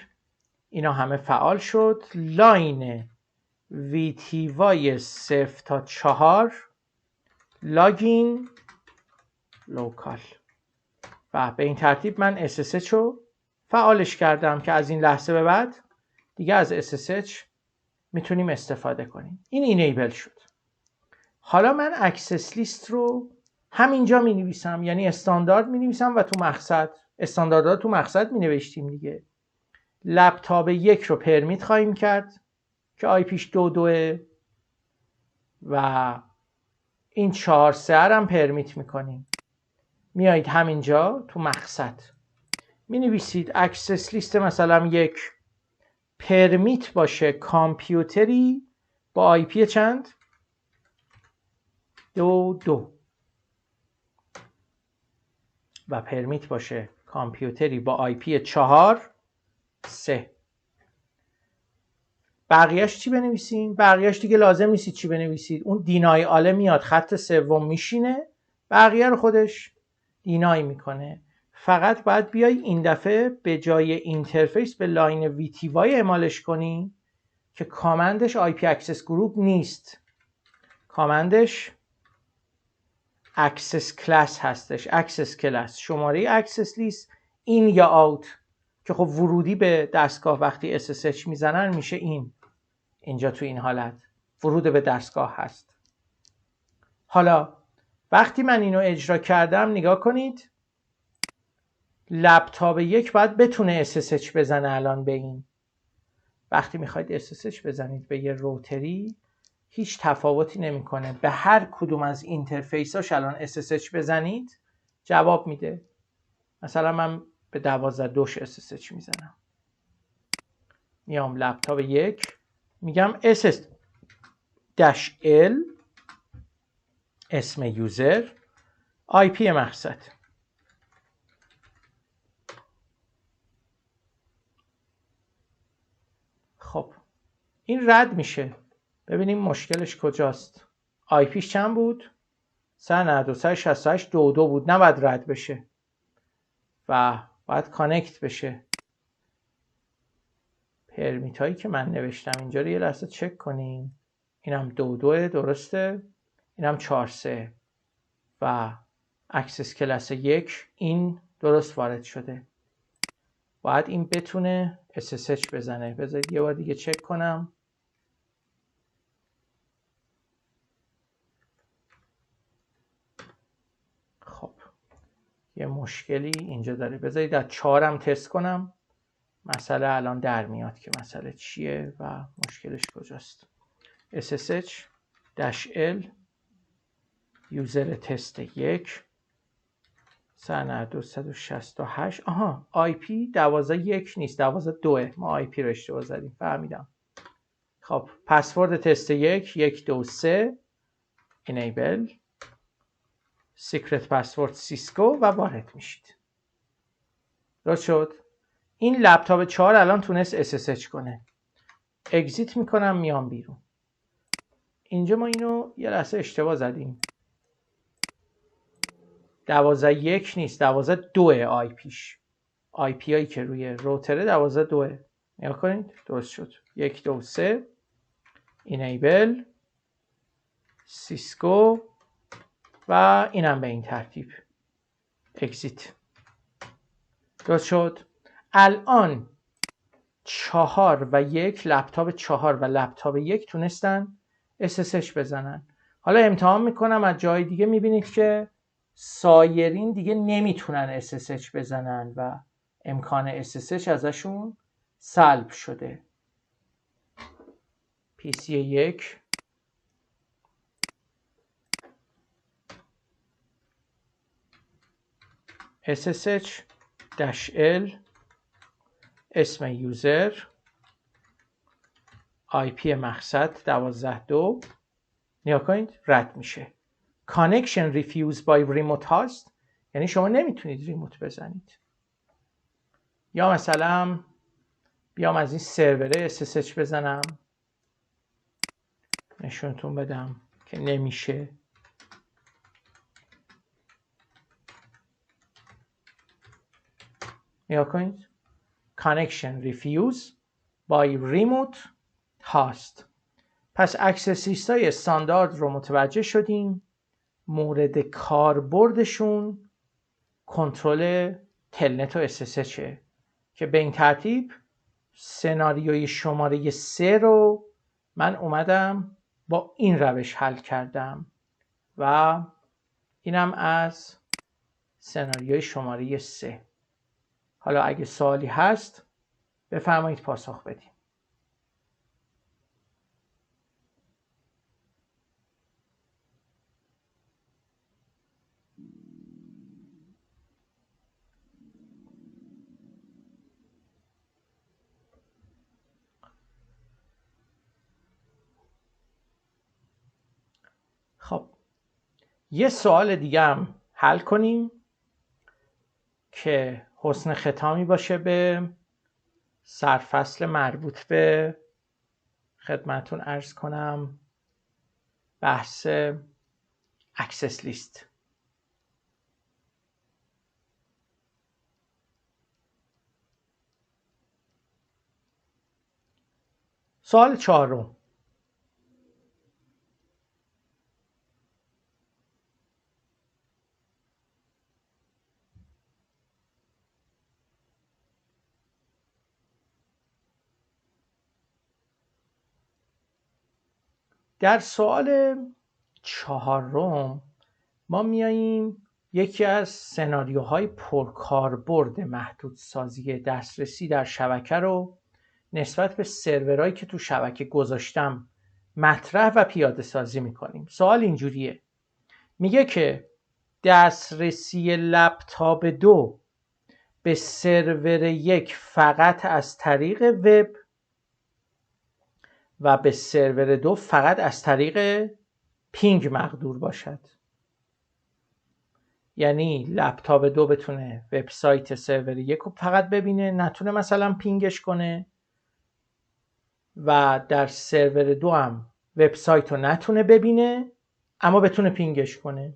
اینا همه فعال شد. لاین VTY 0 تا 4 لاگین لوکال و به این ترتیب من SSH رو فعالش کردم که از این لحظه به بعد دیگه از SSH میتونیم استفاده کنیم. این اینیبل شد. حالا من اکسس لیست رو همینجا می نویسم، یعنی استاندارد می نویسم و تو مقصد استانداردها تو مقصد می نوشتیم دیگه. لپتاپ 1 رو پرمیت خواهیم کرد که آی پیش 22 و این 4 هم پرمیت میکنیم. میایید همینجا تو مقصد می نویسید اکسس لیست مثلا 1 پرمیت باشه کامپیوتری با آی پی چند؟ 2 و پرمیت باشه کامپیوتری با آی پی 4 3. بقیهش چی بنویسیم؟ بقیهش دیگه لازم نیست چی بنویسید. اون دینای آله میاد خط سوم میشینه، بقیه رو خودش دینای میکنه. فقط باید بیای این دفعه به جای اینترفیس به لاین وی تی وای اعمالش کنی که کامندش آی پی اکسس گروپ نیست، کامندش اکسس کلاس هستش. اکسس کلاس شماره اکسس لیست این یا آوت که خب ورودی به دستگاه وقتی SSH میزنن میشه این، اینجا تو این حالت ورود به دستگاه هست. حالا وقتی من اینو اجرا کردم نگاه کنید، لپتاپ 1 باید بتونه SSH بزنه الان به این. وقتی میخواید SSH بزنید به یه روتری هیچ تفاوتی نمیکنه، به هر کدوم از اینترفیساش الان SSH بزنید جواب میده. مثلا من به 12.2 SSH میزنم، میام لپتاپ 1 میگم SS-L اسم یوزر آی پی مقصد. خب این رد میشه. ببینیم مشکلش کجاست. آی پیش چند بود؟ 192.168.2.2 بود، نباید رد بشه و باید کانکت بشه. پرمیت هایی که من نوشتم اینجا رو یه لحظه چک کنیم. اینم 2.2 درسته، اینم 4.3 و اکسس کلاس 1 این درست وارد شده. باید این بتونه SSH بزنه. بذارید یه بار دیگه چک کنم. خب یه مشکلی اینجا داره. بذارید از 4 هم تست کنم. مسئله الان در میاد که مسئله چیه و مشکلش کجاست. SSH-L یوزر تست 1 192.168. آها آی پی 12.1 نیست 12.2. ما آی پی رو اشتباه زدیم. فهمیدم. خب پسورد تست 1 123 enable سیکرت پسورد سیسکو و وارد میشید. درست شد. این لپتاپ 4 الان تونست SSH کنه. اگزیت میکنم میام بیرون. اینجا ما اینو یه لحظه اشتباه زدیم. 12.1 نیست 12.2 آی پیش. آی پی هایی که روی روتره 12.2. نگاه کنید درست شد. 123 enable سیسکو و اینم به این ترتیب. اگزیت. درست شد. الان 4 و 1 لپتاپ 4 و لپتاپ 1 تونستن SSH بزنن. حالا امتحان میکنم از جای دیگه میبینید که سایرین دیگه نمیتونن SSH بزنن و امکان SSH ازشون سلب شده. PC 1 SSH-L اسم یوزر آی پی مقصد 12.2 نگاه کنید رد میشه. Connection refused by remote host یعنی شما نمیتونید ریموت بزنید. یا مثلا بیام از این سروره SSH بزنم نشونتون بدم که نمیشه. نگاه کنید Connection refused by remote host. پس اکسس لیست های استاندارد رو متوجه شدیم. مورد کاربردشون کنترل تلنت و SSH که به این ترتیب سناریوی شماره 3 رو من اومدم با این روش حل کردم و اینم از سناریوی شماره 3. حالا اگه سوالی هست بفرمایید پاسخ بدیم. خب یه سوال دیگه هم حل کنیم که حسن ختامی باشه به سرفصل مربوط به خدمتون عرض کنم بحث اکسس لیست. سوال 4. در سوال 4 ما میاییم یکی از سناریوهای پرکاربرد محدودسازی دسترسی در شبکه رو نسبت به سرورهایی که تو شبکه گذاشتم مطرح و پیاده سازی میکنیم. سوال اینجوریه، میگه که دسترسی لپتاپ 2 به سرور 1 فقط از طریق وب و به سرور 2 فقط از طریق پینگ مقدور باشد. یعنی لپتاپ 2 بتونه وبسایت سرور 1 رو فقط ببینه، نتونه مثلا پینگش کنه، و در سرور 2 هم وبسایت رو نتونه ببینه اما بتونه پینگش کنه.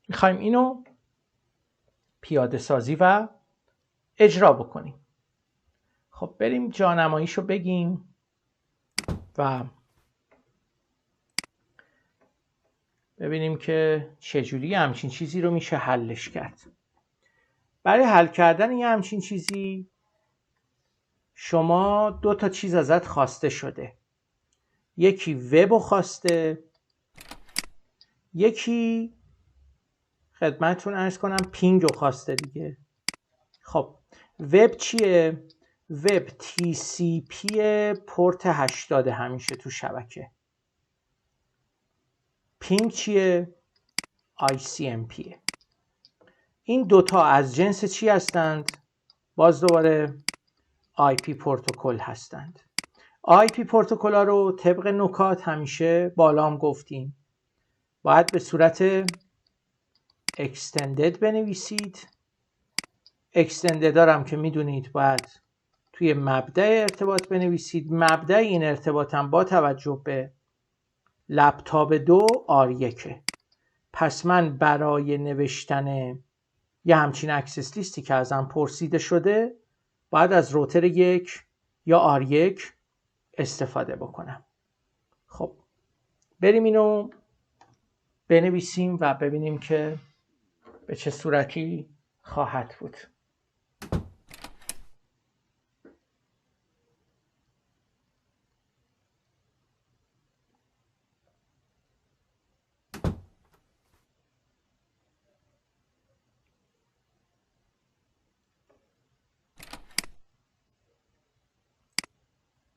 میخوایم اینو پیاده سازی و اجرا بکنیم. خب بریم جانماییشو بگیم و ببینیم که چجوری همچین چیزی رو میشه حلش کرد. برای حل کردن یه همچین چیزی شما 2 تا چیز ازت خواسته شده. یکی وب رو خواسته، یکی خدمتتون عرض کنم پینگ رو خواسته دیگه. خب وب چیه؟ وب TCP پورت 80 همیشه تو شبکه. پینگ چیه؟ ICMP. این دوتا از جنس چی هستند؟ باز دوباره IP پروتکل هستند. IP پروتکل ها رو طبق نکات همیشه بالا هم گفتیم باید به صورت extended بنویسید. extended ها هم که میدونید باید توی مبدأ ارتباط بنویسید. مبدأ این ارتباط هم با توجه به لپتاپ 2 R1. پس من برای نوشتن یه همچین اکسس لیستی که ازم پرسیده شده باید از روتر 1 یا R1 استفاده بکنم. خب بریم اینو بنویسیم و ببینیم که به چه صورتی خواهد بود.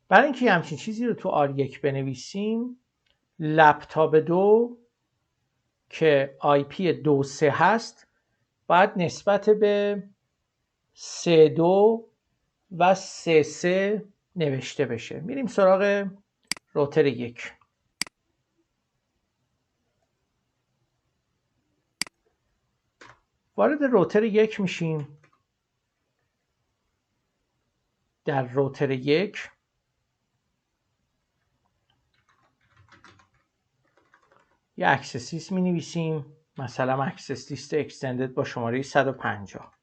برای اینکه همچین چیزی رو تو R1 بنویسیم، لپتاپ 2 که IP 2.3 هست باید نسبت به 3.2 و 3.3 نوشته بشه. میریم سراغ روتر 1. وارد روتر 1 میشیم. در روتر 1 یه اکسس لیست می نویسیم، مثلا اکسس لیست اکستندد با شماره 150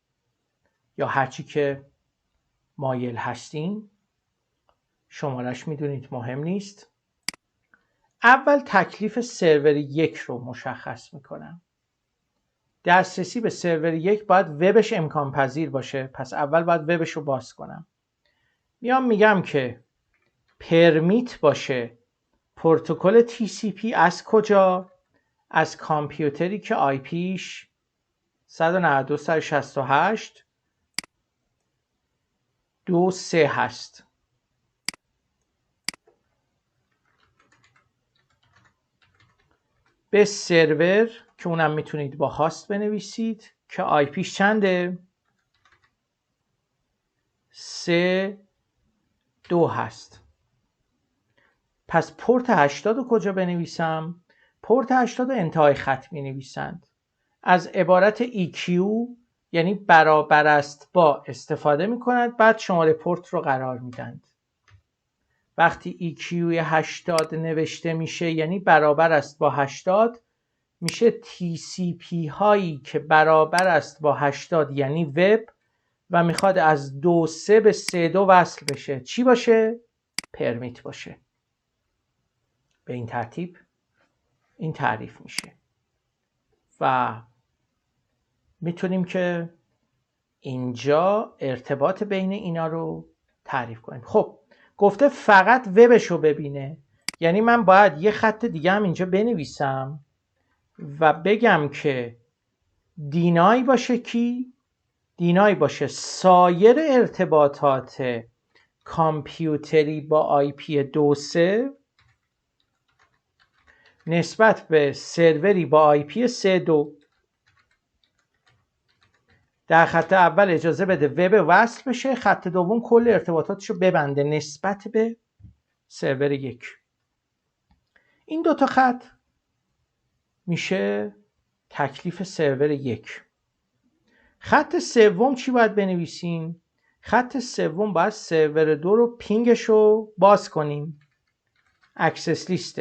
یا هرچی که مایل هستیم. شمارش میدونید مهم نیست. اول تکلیف سرور 1 رو مشخص میکنم. دسترسی به سرور 1 باید وبش امکان پذیر باشه، پس اول باید وبش رو باز کنم. میگم که پرمیت باشه پروتکل TCP از کجا؟ از کامپیوتری که آیپیش 192.168.2.3 هست. به سرور که اونم میتونید با هاست بنویسید که آیپیش چنده؟ 3.2 هست. پس پورت 80 رو کجا بنویسم؟ پورت 80 رو انتهای خط می نویسند. از عبارت EQ یعنی برابر است با استفاده می کنند، بعد شماره پورت رو قرار میدند. وقتی EQ 80 نوشته میشه یعنی برابر است با 80، میشه TCP هایی که برابر است با 80 یعنی وب و میخواد از 2.3 به 3.2 وصل بشه. چی باشه؟ پرمیت باشه. به این ترتیب این تعریف میشه و میتونیم که اینجا ارتباط بین اینا رو تعریف کنیم. خب گفته فقط وبش رو ببینه، یعنی من باید یه خط دیگه هم اینجا بنویسم و بگم که دینای باشه کی؟ دینای باشه سایر ارتباطات کامپیوتری با IP 2.3 نسبت به سروری با IP 3.2. در خط اول اجازه بده وب وصل بشه، خط دوم کل ارتباطاتش رو ببنده نسبت به سرور 1. این دوتا خط میشه تکلیف سرور 1. خط سوم چی باید بنویسیم؟ خط سوم باید سرور 2 رو پینگش رو باز کنیم. اکسس لیست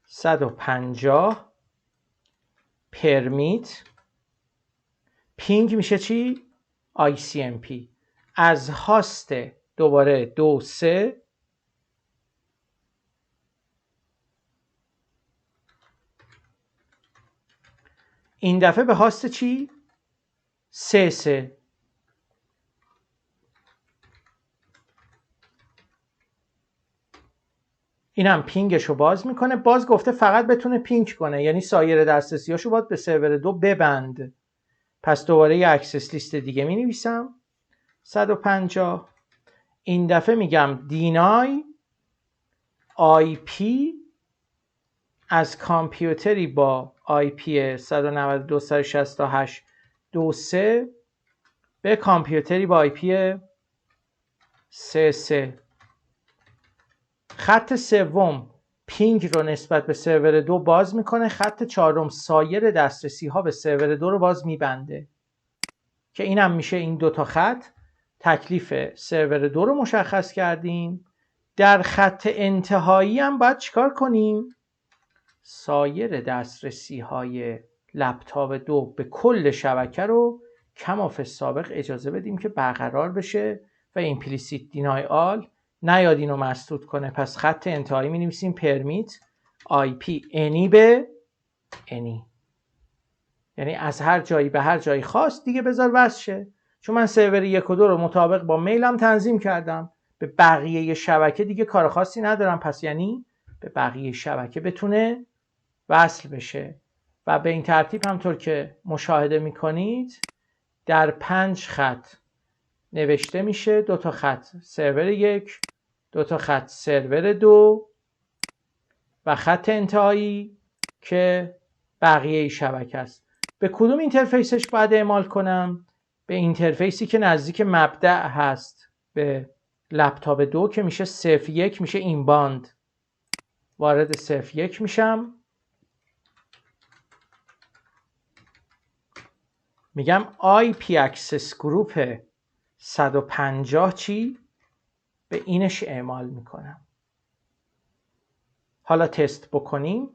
150 پرمیت پینگ میشه چی؟ ICMP از هاست دوباره 2.3 این دفعه به هاست چی؟ 3.3. اینم پینگش رو باز میکنه. باز گفته فقط بتونه پینگ کنه، یعنی سایر دسترسیاشو باید به سرور 2 ببند. پس دوباره یه اکسس لیست دیگه می نویسم 150. این دفعه میگم دینای IP از کامپیوتری با IP 192.168.2.3 به کامپیوتری با IP 3.3. خط سوم پینگ رو نسبت به سرور 2 باز میکنه. خط چهارم سایر دسترسی ها به سرور 2 رو باز میبنده که اینم میشه این دوتا خط. تکلیف سرور 2 رو مشخص کردیم. در خط انتهایی هم باید چیکار کنیم؟ سایر دسترسی های لپتاپ 2 به کل شبکه رو کما فی سابق اجازه بدیم که برقرار بشه و ایمپلیسیت دینای آل نیاد اینو مسدود کنه. پس خط انتهایی می نویسیم پرمیت IP any به any، یعنی از هر جایی به هر جایی خواست دیگه بذار وصل شه. چون من سرور 1 و 2 رو مطابق با میلم تنظیم کردم، به بقیه شبکه دیگه کار خاصی ندارم، پس یعنی به بقیه شبکه بتونه وصل بشه. و به این ترتیب همطور که مشاهده میکنید در 5 خط نوشته میشه. 2 تا خط سرور 1، 2 تا خط سرور 2 و خط انتهایی که بقیه شبکه است. به کدوم اینترفیسش باید اعمال کنم؟ به اینترفیسی که نزدیک مبدأ هست به لپتاپ 2 که میشه 0.1 میشه این باند. وارد 0.1 میشم، میگم IP access group 150 چی؟ به اینش اعمال میکنم. حالا تست بکنیم.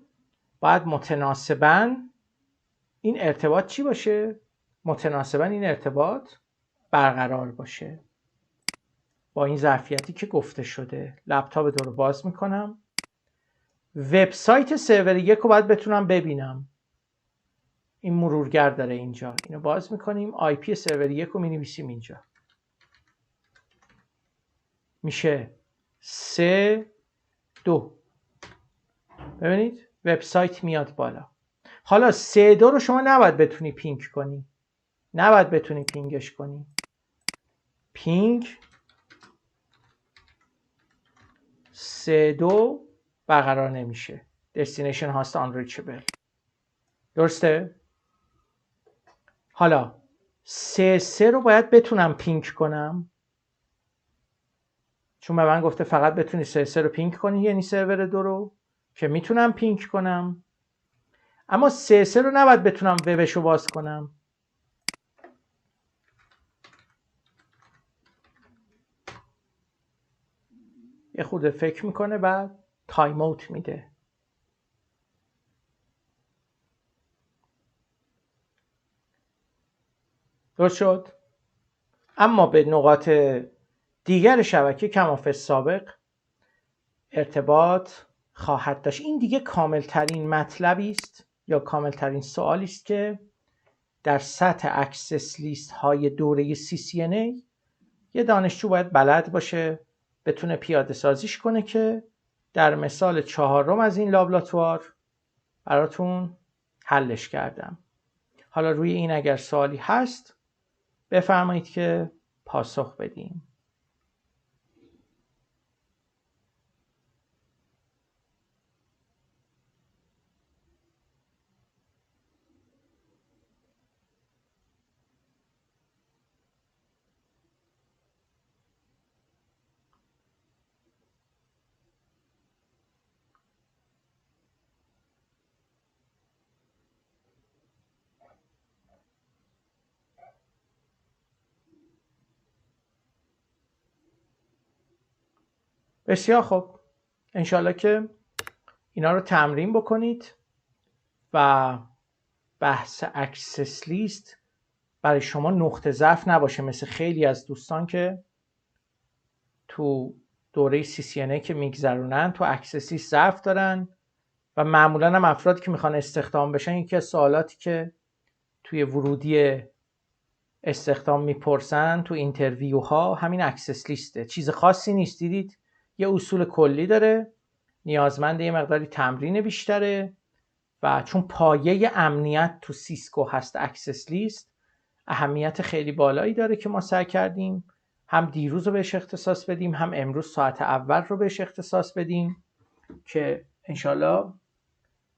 باید متناسباً این ارتباط چی باشه؟ متناسباً این ارتباط برقرار باشه با این ظرفیتی که گفته شده. لپتاپ 2 رو باز میکنم. وبسایت سرور 1 رو باید بتونم ببینم. این مرورگر داره اینجا. اینو باز میکنیم. IP سرور 1 رو مینویسیم اینجا. میشه 3.2. ببینید وبسایت میاد بالا. حالا 3.2 رو شما نباید بتونی پینگ کنی. نباید بتونی پینگش کنی. پینگ 3.2 برقرار نمیشه. دستینیشن هاست unreachable. درسته؟ حالا 3.3 رو باید بتونم پینگ کنم. چون به من گفته فقط بتونی 3.3 رو پینگ کنی، یعنی سرور 2 رو که میتونم پینگ کنم. اما CSS رو نباید بتونم وبش رو باز کنم. یه خورده فکر میکنه بعد تایم اوت میده. درست شد؟ اما به نقاط دیگر شبکه کماف سابق ارتباط خواهد داشت. این دیگه کاملترین مطلبی است یا کاملترین سوالی است که در سطح اکسس لیست های دوره CCNA یه دانشجو باید بلد باشه، بتونه پیاده سازیش کنه که در مثال 4 از این لابلاتوار براتون حلش کردم. حالا روی این اگر سوالی هست بفرمایید که پاسخ بدیم. بسیار خوب، انشالله که اینا رو تمرین بکنید و بحث اکسس لیست برای شما نقطه ضعف نباشه، مثل خیلی از دوستان که تو دوره CCNA که میگذرونن تو اکسس لیست ضعف دارن و معمولا هم افرادی که میخوان استخدام بشن یکی از سوالاتی که توی ورودی استخدام میپرسن تو اینترویو ها همین اکسس لیسته. چیز خاصی نیست، دیدید یه اصول کلی داره، نیازمند یه مقداری تمرین بیشتره و چون پایه امنیت تو سیسکو هست اکسس لیست، اهمیت خیلی بالایی داره که ما سعی کردیم هم دیروز رو بهش اختصاص بدیم هم امروز ساعت اول رو بهش اختصاص بدیم که انشالله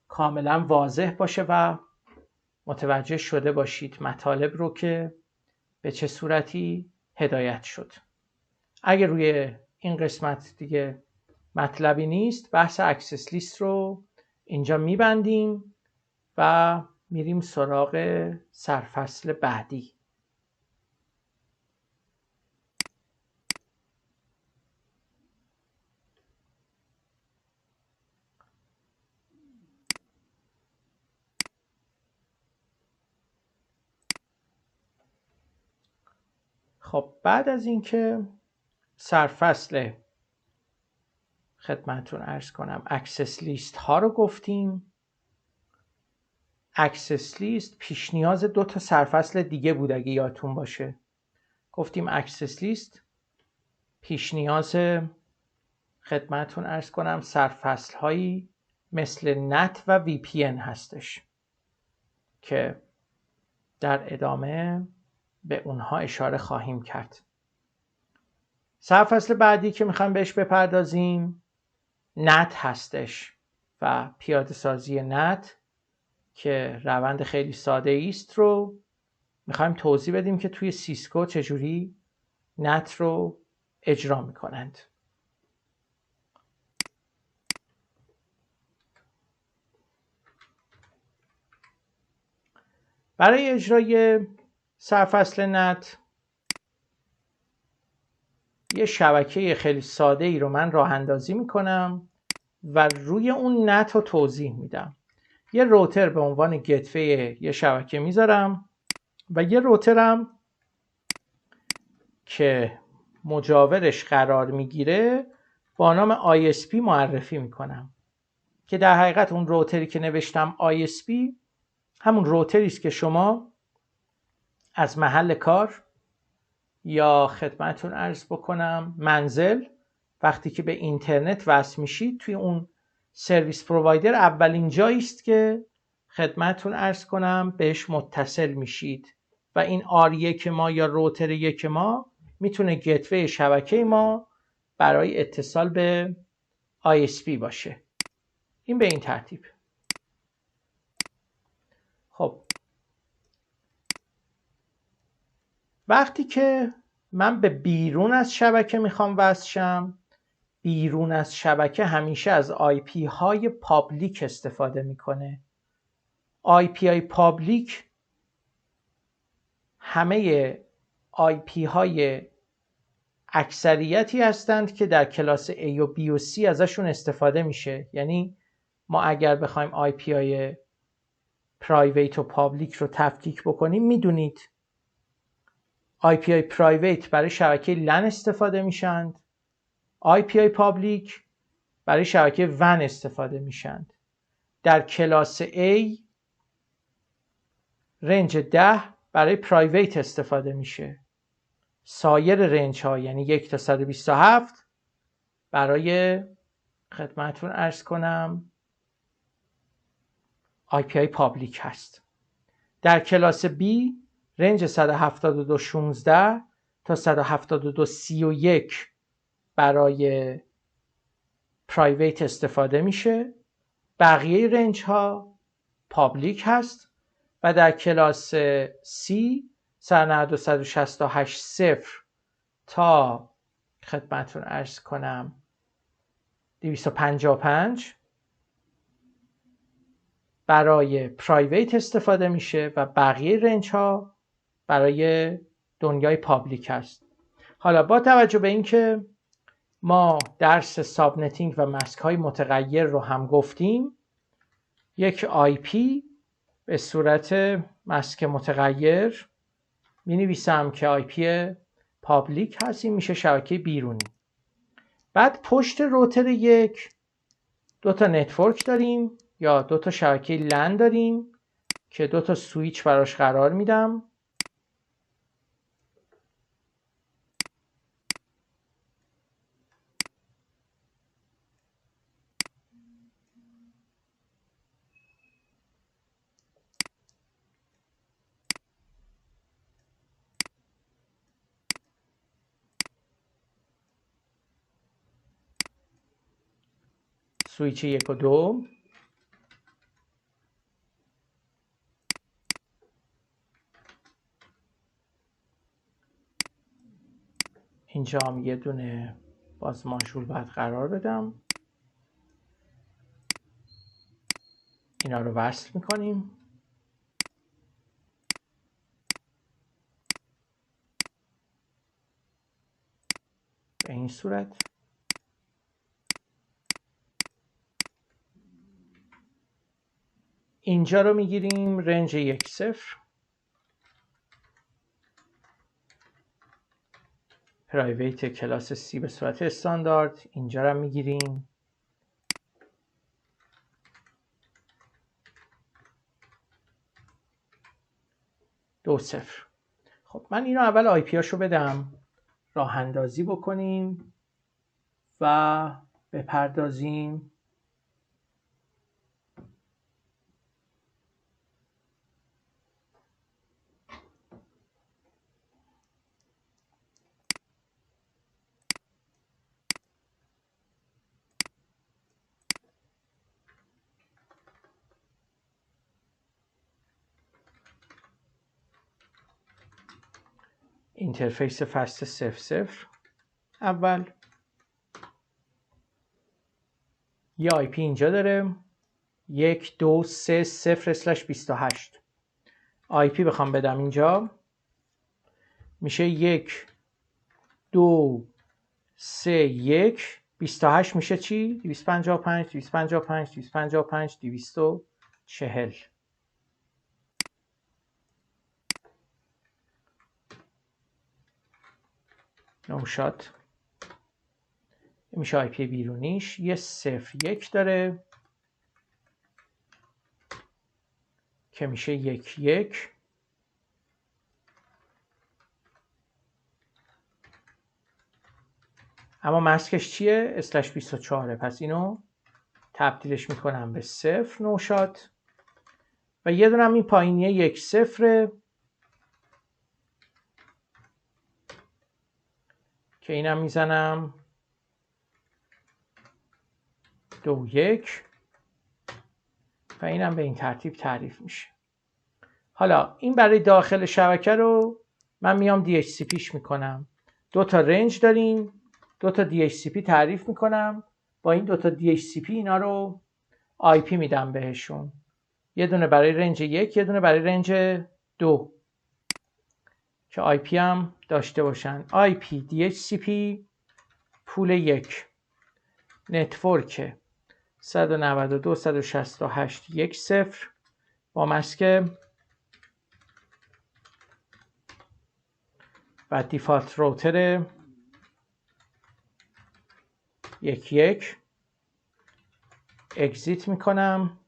کاملا واضح باشه و متوجه شده باشید مطالب رو که به چه صورتی هدایت شد. اگر روی این قسمت دیگه مطلبی نیست، بحث اکسس لیست رو اینجا میبندیم و میریم سراغ سرفصل بعدی. خب بعد از اینکه سرفصل خدمتتون عرض کنم اکسس لیست ها رو گفتیم، اکسس لیست پیش نیاز 2 تا سرفصل دیگه بود اگه یادتون باشه. گفتیم اکسس لیست پیش نیاز خدمتتون عرض کنم سرفصل هایی مثل نت و VPN هستش که در ادامه به اونها اشاره خواهیم کرد. سرفصل بعدی که میخوایم بهش بپردازیم نت هستش و پیاده سازی نت که روند خیلی ساده است رو میخوایم توضیح بدیم که توی سیسکو چجوری نت رو اجرا میکنند. برای اجرای سرفصل نت یه شبکه خیلی ساده ای رو من راه اندازی میکنم و روی اون نت رو توضیح میدم. یه روتر به عنوان گتوی یه شبکه میذارم و یه روترم که مجاورش قرار میگیره با نام ISP معرفی میکنم که در حقیقت اون روتری که نوشتم ISP همون روتری است که شما از محل کار یا خدمتتون عرض بکنم منزل وقتی که به اینترنت وصل میشید توی اون سرویس پرووایدر اولین جایی است که خدمتتون عرض کنم بهش متصل میشید و این R1 ما یا روتر 1 ما میتونه گتوی شبکه ما برای اتصال به ISP باشه. این به این ترتیب. خب وقتی که من به بیرون از شبکه میخوام وصل شم، بیرون از شبکه همیشه از IP های پابلیک استفاده میکنه IPI پابلیک همه IP های اکثریتی هستند که در کلاس A و B و C ازشون استفاده میشه. یعنی ما اگر بخوایم IP های پرایویت و پابلیک رو تفکیک بکنیم، میدونید IP های پرایویت برای شبکه LAN استفاده میشند، IP های پابلیک برای شبکه WAN استفاده میشند. در کلاس A رنج 10 برای پرایویت استفاده میشه. سایر رنج ها یعنی 1 تا 127 برای خدمتتون عرض کنم IP های پابلیک هست. در کلاس B رنج 172.16 تا 172.31 برای پرایویت استفاده میشه. بقیه رنج ها پابلیک هست و در کلاس C 192.168.0 تا خدمتتون عرض کنم 255 برای پرایویت استفاده میشه و بقیه رنج ها برای دنیای پابلیک هست. حالا با توجه به اینکه ما درس سابنتینگ و مسک های متغیر رو هم گفتیم، یک IP به صورت مسک متغیر می نویسم که IP پابلیک هست، این میشه شبکه بیرونی. بعد پشت روتر یک 2 تا نتورک داریم یا 2 تا شبکه لن داریم که 2 تا سویچ براش قرار میدم. سویچ 1 و 2 اینجا هم یه دونه باز ماژول باید قرار بدم. اینا رو وصل میکنیم. به این صورت. اینجا رو میگیریم رنج 1.0 پرایویت کلاس C به صورت استاندارد. اینجا رو میگیریم 2.0. خب من اینو اول آی پی هاشو بدم، راه اندازی بکنیم و بپردازیم. اینترفیس فست 0.0 اول یه آی پی اینجا داره 1.2.3.0/28. آی پی بخوام بدم اینجا میشه 1.2.3.1 28 میشه چی؟ 255 255 255 240. نوشات میشه آی پی بیرونیش. یه 0.1 داره که میشه 1.1. اما مسکش چیه؟ /24. پس اینو تبدیلش میکنم به 0 نوشات و یه دونم این پایینیه 1.0 که اینم میزنم 2.1 و اینم به این ترتیب تعریف میشه. حالا این برای داخل شبکه رو من میام DHCPش میکنم. 2 تا رنج داریم، 2 تا DHCP تعریف میکنم. با این 2 تا DHCP اینا رو IP میدم بهشون. یه دونه برای رنج 1، یه دونه برای رنج 2 که آی پی هم داشته باشن. آی پی دی اچ سی پی پول 1، نتورک 192.168.1.0 با ماسک و دیفالت راوتر 1.1 اگزیت میکنم.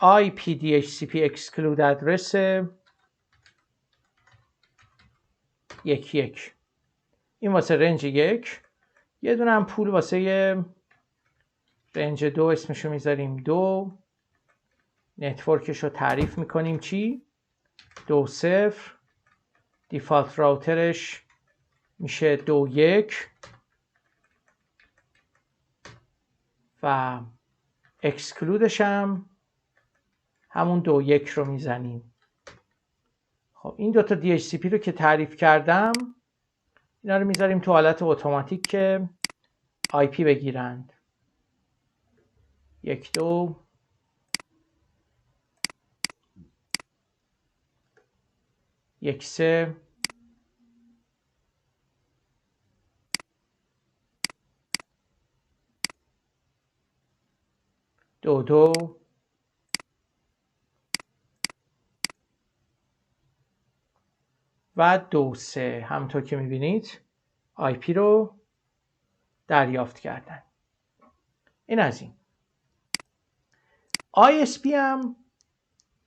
IP DHCP exclude ادرس 1.1 این واسه رنج 1، یه دونه هم پول واسه رنج 2 اسمشو میذاریم 2، نتورکش رو تعریف میکنیم چی؟ 2.0، دیفالت راوترش میشه 2.1 و اکسکلودش هم همون 2.1 رو میزنیم. خب این دوتا DHCP رو که تعریف کردم اینا رو میذاریم تو حالت اتوماتیک که IP بگیرند. 1 2 1 3 2 2 و 2 3 همونطور که میبینید IP رو دریافت کردن. این از این. ISP هم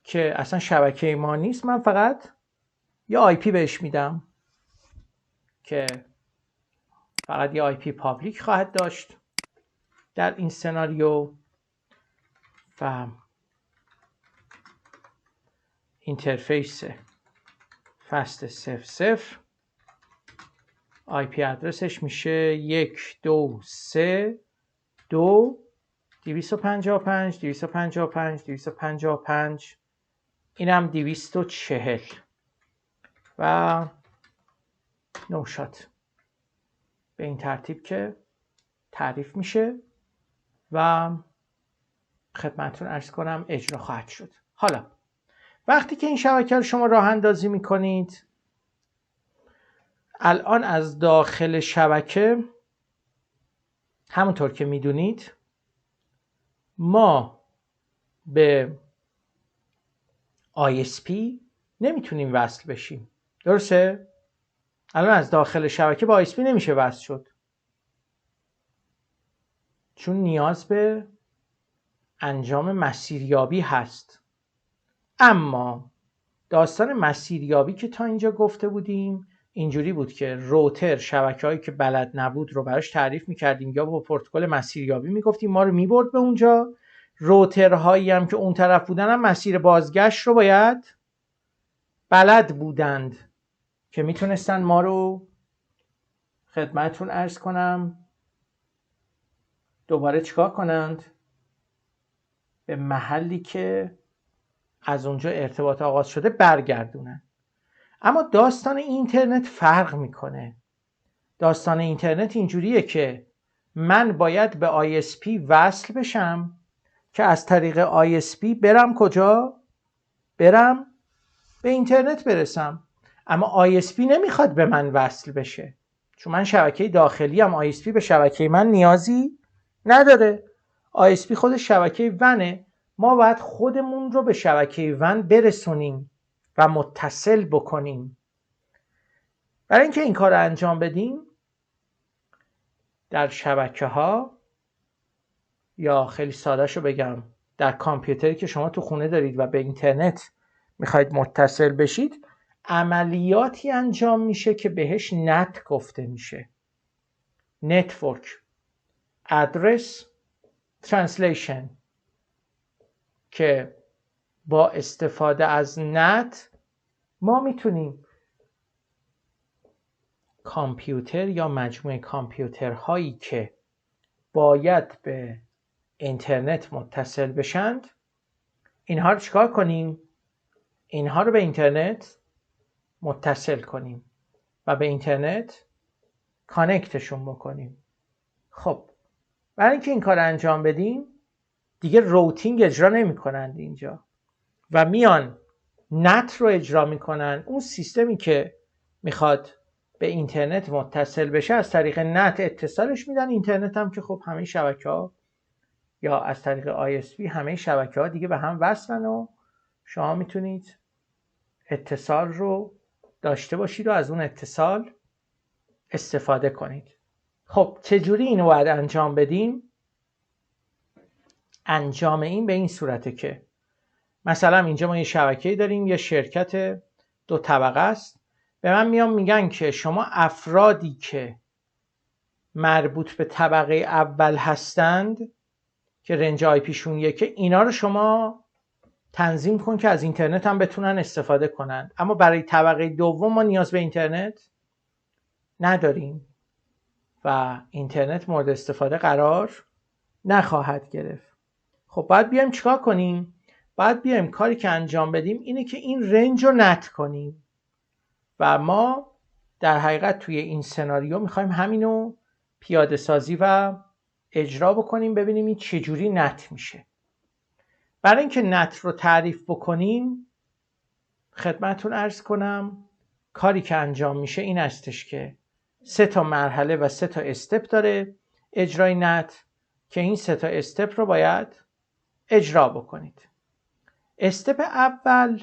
که اصلا شبکه ما نیست، من فقط یه IP بهش میدم که فقط یه IP پابلیک خواهد داشت در این سناریو و اینترفیس فست 0.0 IP ادرسش میشه 1 2 3 2 255 255 255 اینم 240 و نوشات به این ترتیب که تعریف میشه و خدمتتون عرض کنم اجرا خواهد شد. حالا وقتی که این شبکه رو شما راه اندازی میکنید، الان از داخل شبکه همونطور که میدونید ما به ISP نمیتونیم وصل بشیم، درسته؟ الان از داخل شبکه با ISP نمیشه وصل شد چون نیاز به انجام مسیریابی هست. اما داستان مسیریابی که تا اینجا گفته بودیم اینجوری بود که روتر شبکه‌هایی که بلد نبود رو براش تعریف می‌کردیم یا با پروتکل مسیریابی میگفتیم ما رو میبرد به اونجا. روترهایی هم که اون طرف بودن هم مسیر بازگشت رو باید بلد بودند که میتونستن ما رو خدمتتون عرض کنم دوباره چیکار کنند؟ به محلی که از اونجا ارتباط آغاز شده برگردونن. اما داستان اینترنت فرق میکنه. داستان اینترنت اینجوریه که من باید به ISP وصل بشم که از طریق ISP برم کجا؟ برم به اینترنت برسم. اما ISP نمیخواد به من وصل بشه چون من شبکه داخلی هم ISP به شبکه من نیازی نداره. ISP خودش شبکه ونه، ما باید خودمون رو به شبکه ون برسونیم و متصل بکنیم. برای اینکه این کار رو انجام بدیم در شبکه ها یا خیلی ساده شو بگم در کامپیوتری که شما تو خونه دارید و به اینترنت میخواید متصل بشید عملیاتی انجام میشه که بهش نت گفته میشه. نتورک ادرس ترنسلیشن که با استفاده از نت ما میتونیم کامپیوتر یا مجموعه کامپیوترهایی که باید به اینترنت متصل بشند اینها رو چیکار کنیم؟ اینها رو به اینترنت متصل کنیم و به اینترنت کانکتشون بکنیم. خب برای اینکه این کار انجام بدیم دیگه روتینگ اجرا نمی کنند اینجا و میان نت رو اجرا میکنن. اون سیستمی که میخواد به اینترنت متصل بشه از طریق نت اتصالش میدن. اینترنت هم که خب همه شبکه ها یا از طریق ISP همه شبکه ها دیگه به هم وصلن و شما میتونید اتصال رو داشته باشید و از اون اتصال استفاده کنید. خب چجوری اینو باید انجام بدیم؟ انجام این به این صورته که مثلا اینجا ما یه شبکه‌ای داریم، یه شرکت 2 طبقه است. به من میگن که شما افرادی که مربوط به طبقه اول هستند که رنج آی پیشون یکه، اینا رو شما تنظیم کن که از اینترنت هم بتونن استفاده کنند. اما برای طبقه دوم ما نیاز به اینترنت نداریم و اینترنت مورد استفاده قرار نخواهد گرفت. خب باید بیایم چیکار کنیم؟ باید بیایم کاری که انجام بدیم اینه که این رنج رو نت کنیم و ما در حقیقت توی این سناریو میخوایم همینو پیاده سازی و اجرا بکنیم، ببینیم این چجوری نت میشه. برای اینکه نت رو تعریف بکنیم خدمتتون عرض کنم کاری که انجام میشه این هستش که 3 تا مرحله و 3 تا استپ داره اجرای نت که این 3 تا استپ رو باید اجرا بکنید. استپ اول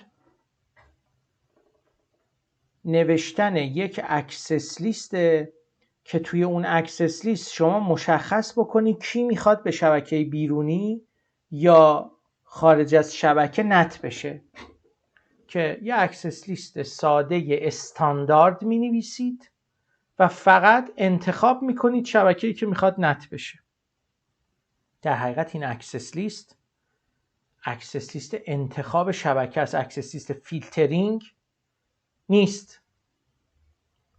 نوشتن یک اکسس لیسته که توی اون اکسس لیست شما مشخص بکنی کی میخواد به شبکه بیرونی یا خارج از شبکه نت بشه، که یه اکسس لیست ساده استاندارد می نویسید و فقط انتخاب می کنید شبکه‌ای که میخواد نت بشه. در حقیقت این اکسس لیست انتخاب شبکه است، اکسس لیست فیلترینگ نیست.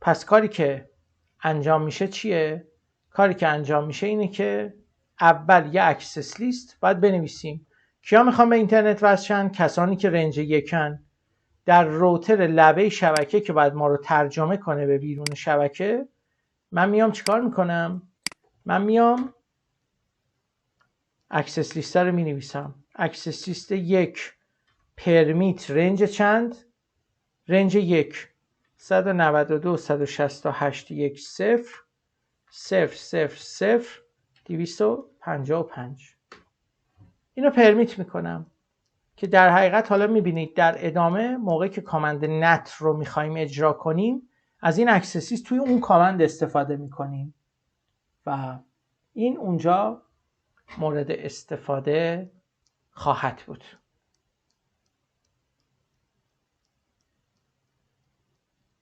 پس کاری که انجام میشه چیه؟ کاری که انجام میشه اینه که اول یه اکسس لیست باید بنویسیم کیا میخوان به اینترنت وصل شن. کسانی که رنج یکن در روتر لبه شبکه که باید ما رو ترجمه کنه به بیرون شبکه. من میام چیکار میکنم؟ من میام اکسس لیست رو می نویسم. اکسس لیست 1 پرمیت رنج چند؟ رنج 1 192.168.1.0.0.0.255. اینو پرمیت میکنم که در حقیقت حالا میبینید در ادامه موقعی که کامند نت رو میخوایم اجرا کنیم از این اکسس لیست توی اون کامند استفاده میکنیم و این اونجا مورد استفاده خواهد بود.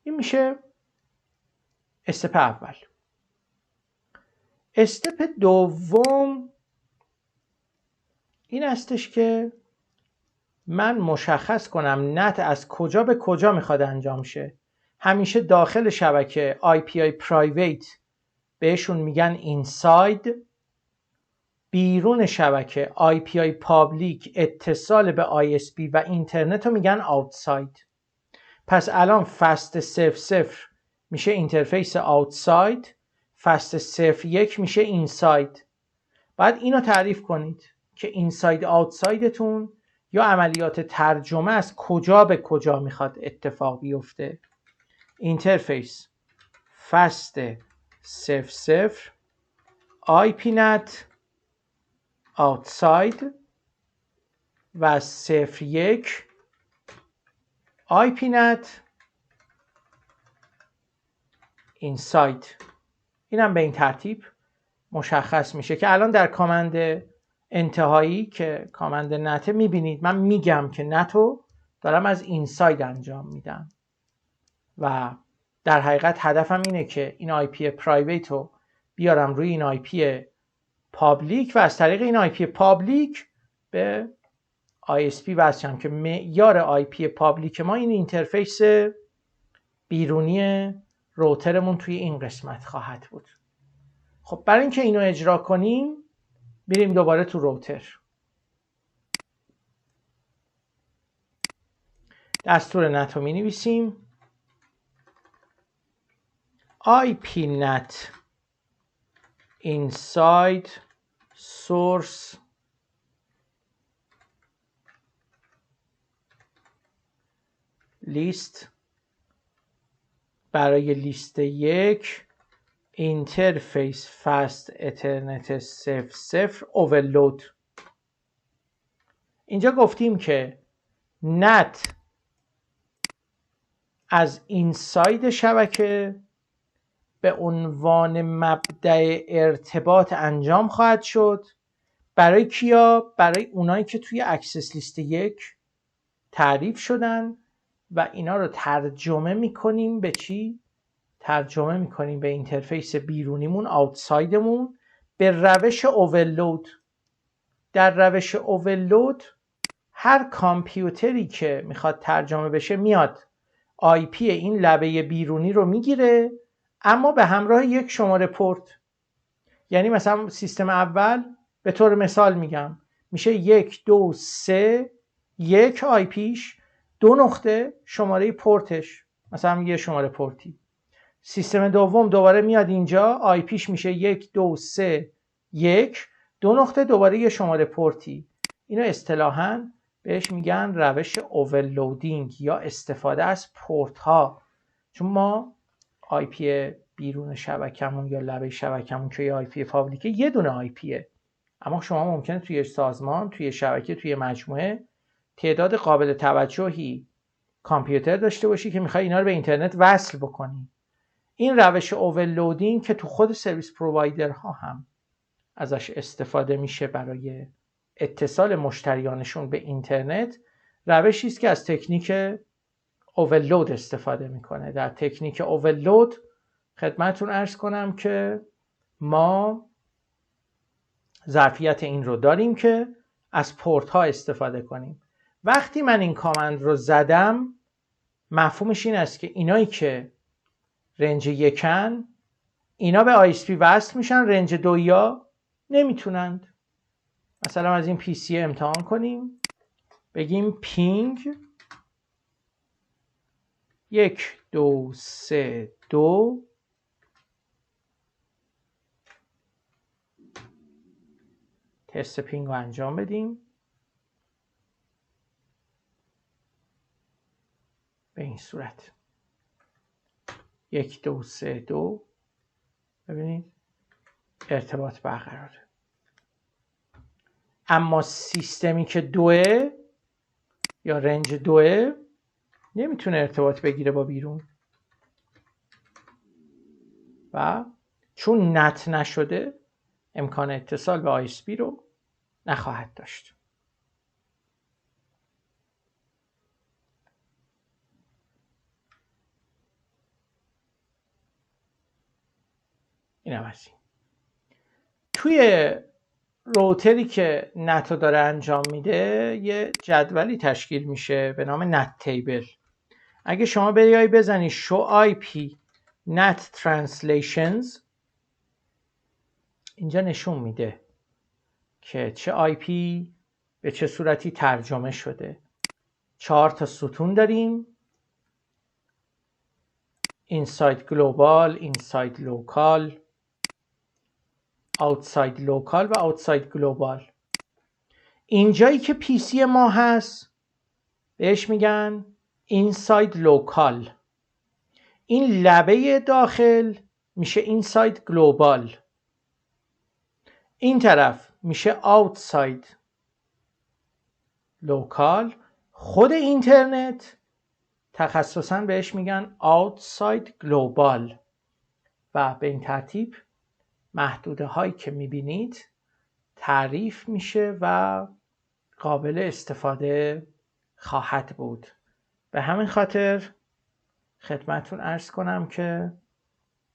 این میشه استپ اول. استپ دوم این استش که من مشخص کنم نت از کجا به کجا میخواد انجام شه. همیشه داخل شبکه IPI پرایویت بهشون میگن اینساید، بیرون شبکه IPI پابلیک اتصال به ISP و اینترنت رو میگن آوتساید. پس الان فست 0.0 میشه اینترفیس آوتساید، فست 0.1 میشه اینساید. باید اینو تعریف کنید که اینساید آوتسایدتون یا عملیات ترجمه از کجا به کجا میخواد اتفاق بیفته. اینترفیس فست 0.0 IP نت outside و 0.1 IP نت inside. اینم به این ترتیب مشخص میشه که الان در کامند انتهایی که کامند نت میبینید من میگم که نتو دارم از اینساید انجام میدم و در حقیقت هدفم اینه که این آی پی پرایویت رو بیارم روی این آی پی پابلیک و از طریق این آی پی پابلیک به ISP وصلم که معیار آی پی پابلیک ما این اینترفیس بیرونی روترمون توی این قسمت خواهد بود. خب برای اینکه اینو اجرا کنیم بریم دوباره تو روتر. دستور نت رو می نویسیم IP net inside source لیست برای لیست 1 اینترفیس فست اترنت 00 اوورلود. اینجا گفتیم که نت از اینساید شبکه به عنوان مبدأ ارتباط انجام خواهد شد. برای کیا؟ برای اونایی که توی اکسس لیست 1 تعریف شدن و اینا رو ترجمه میکنیم به چی؟ ترجمه میکنیم به اینترفیس بیرونیمون، آوتسایدمون، به روش اوورلود. در روش اوورلود هر کامپیوتری که میخواد ترجمه بشه میاد آی پی این لبه بیرونی رو میگیره، اما به همراه یک شماره پورت. یعنی مثلا سیستم اول به طور مثال میگم میشه 1 2 3 1 آی پیش 2 نقطه شماره پورتش، مثلا یه شماره پورتی. سیستم دوم دوباره میاد اینجا آی پیش میشه 1 2 3 1 2 نقطه دوباره یه شماره پورتی. اینو اصطلاحاً بهش میگن روش اوورلودینگ یا استفاده از پورت ها. چون ما آی پی بیرون شبکمون یا لبه شبکمون که آی پی پابلیکه یه دونه آی پیه، اما شما ممکنه توی سازمان، توی شبکه، توی مجموعه تعداد قابل توجهی کامپیوتر داشته باشی که میخوای اینا رو به اینترنت وصل بکنی. این روش اوورلودینگ که تو خود سرویس پرووایدرها هم ازش استفاده میشه برای اتصال مشتریانشون به اینترنت، روشی است که از تکنیک اوورلود استفاده میکنه. در تکنیک اوورلود خدمتتون عرض کنم که ما ظرفیت این رو داریم که از پورت ها استفاده کنیم. وقتی من این کامند رو زدم مفهومش این است که اینایی که رنج 1 اینا به آی اس پی وصل میشن، رنج 2 یا نمیتونند. مثلا از این پی سی امتحان کنیم، بگیم پینگ 1 2 3 2 تست پینگ رو انجام بدیم. به این صورت 1 2 3 2 ببینید ارتباط برقراره. اما سیستمی که 2 یا رنج 2 نمیتونه ارتباط بگیره با بیرون و چون نت نشده امکان اتصال به آی اس پی رو نخواهد داشت. این هم از این. توی روتری که نت رو داره انجام میده یه جدولی تشکیل میشه به نام نت تیبل. اگه شما بیای بزنی show IP net translations، اینجا نشون میده که چه آی پی به چه صورتی ترجمه شده. 4 تا ستون داریم: inside global، inside local، outside local و outside global. اینجایی که پی سی ما هست بهش میگن inside local. این لبه داخل میشه inside global، این طرف میشه outside local. خود اینترنت تخصصاً بهش میگن outside global و به این ترتیب محدوده هایی که میبینید تعریف میشه و قابل استفاده خواهد بود. به همین خاطر خدمتتون عرض کنم که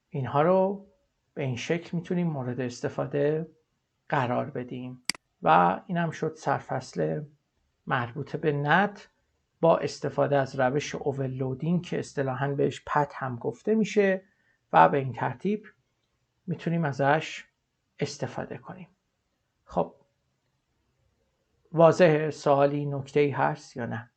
اینها رو به این شکل میتونیم مورد استفاده قرار بدیم و این هم شد سرفصل مربوط به نت با استفاده از روش اوورلودینگ که اصطلاحاً بهش پت هم گفته میشه و به این ترتیب میتونیم ازش استفاده کنیم. خب واضحه؟ سوالی نکته‌ای هست یا نه؟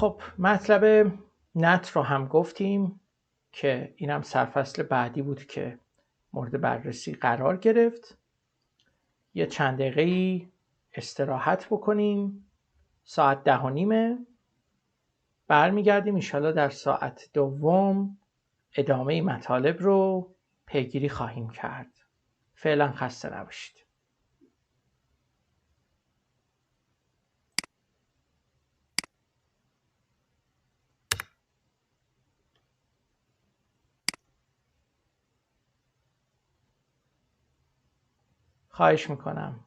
خب مطلب نت رو هم گفتیم که اینم سرفصل بعدی بود که مورد بررسی قرار گرفت. یه چند دقیقه استراحت بکنیم. ساعت 10:30 برمیگردیم انشالله در ساعت دوم ادامه مطالب رو پیگیری خواهیم کرد. فعلا خسته نباشید. خواهش میکنم.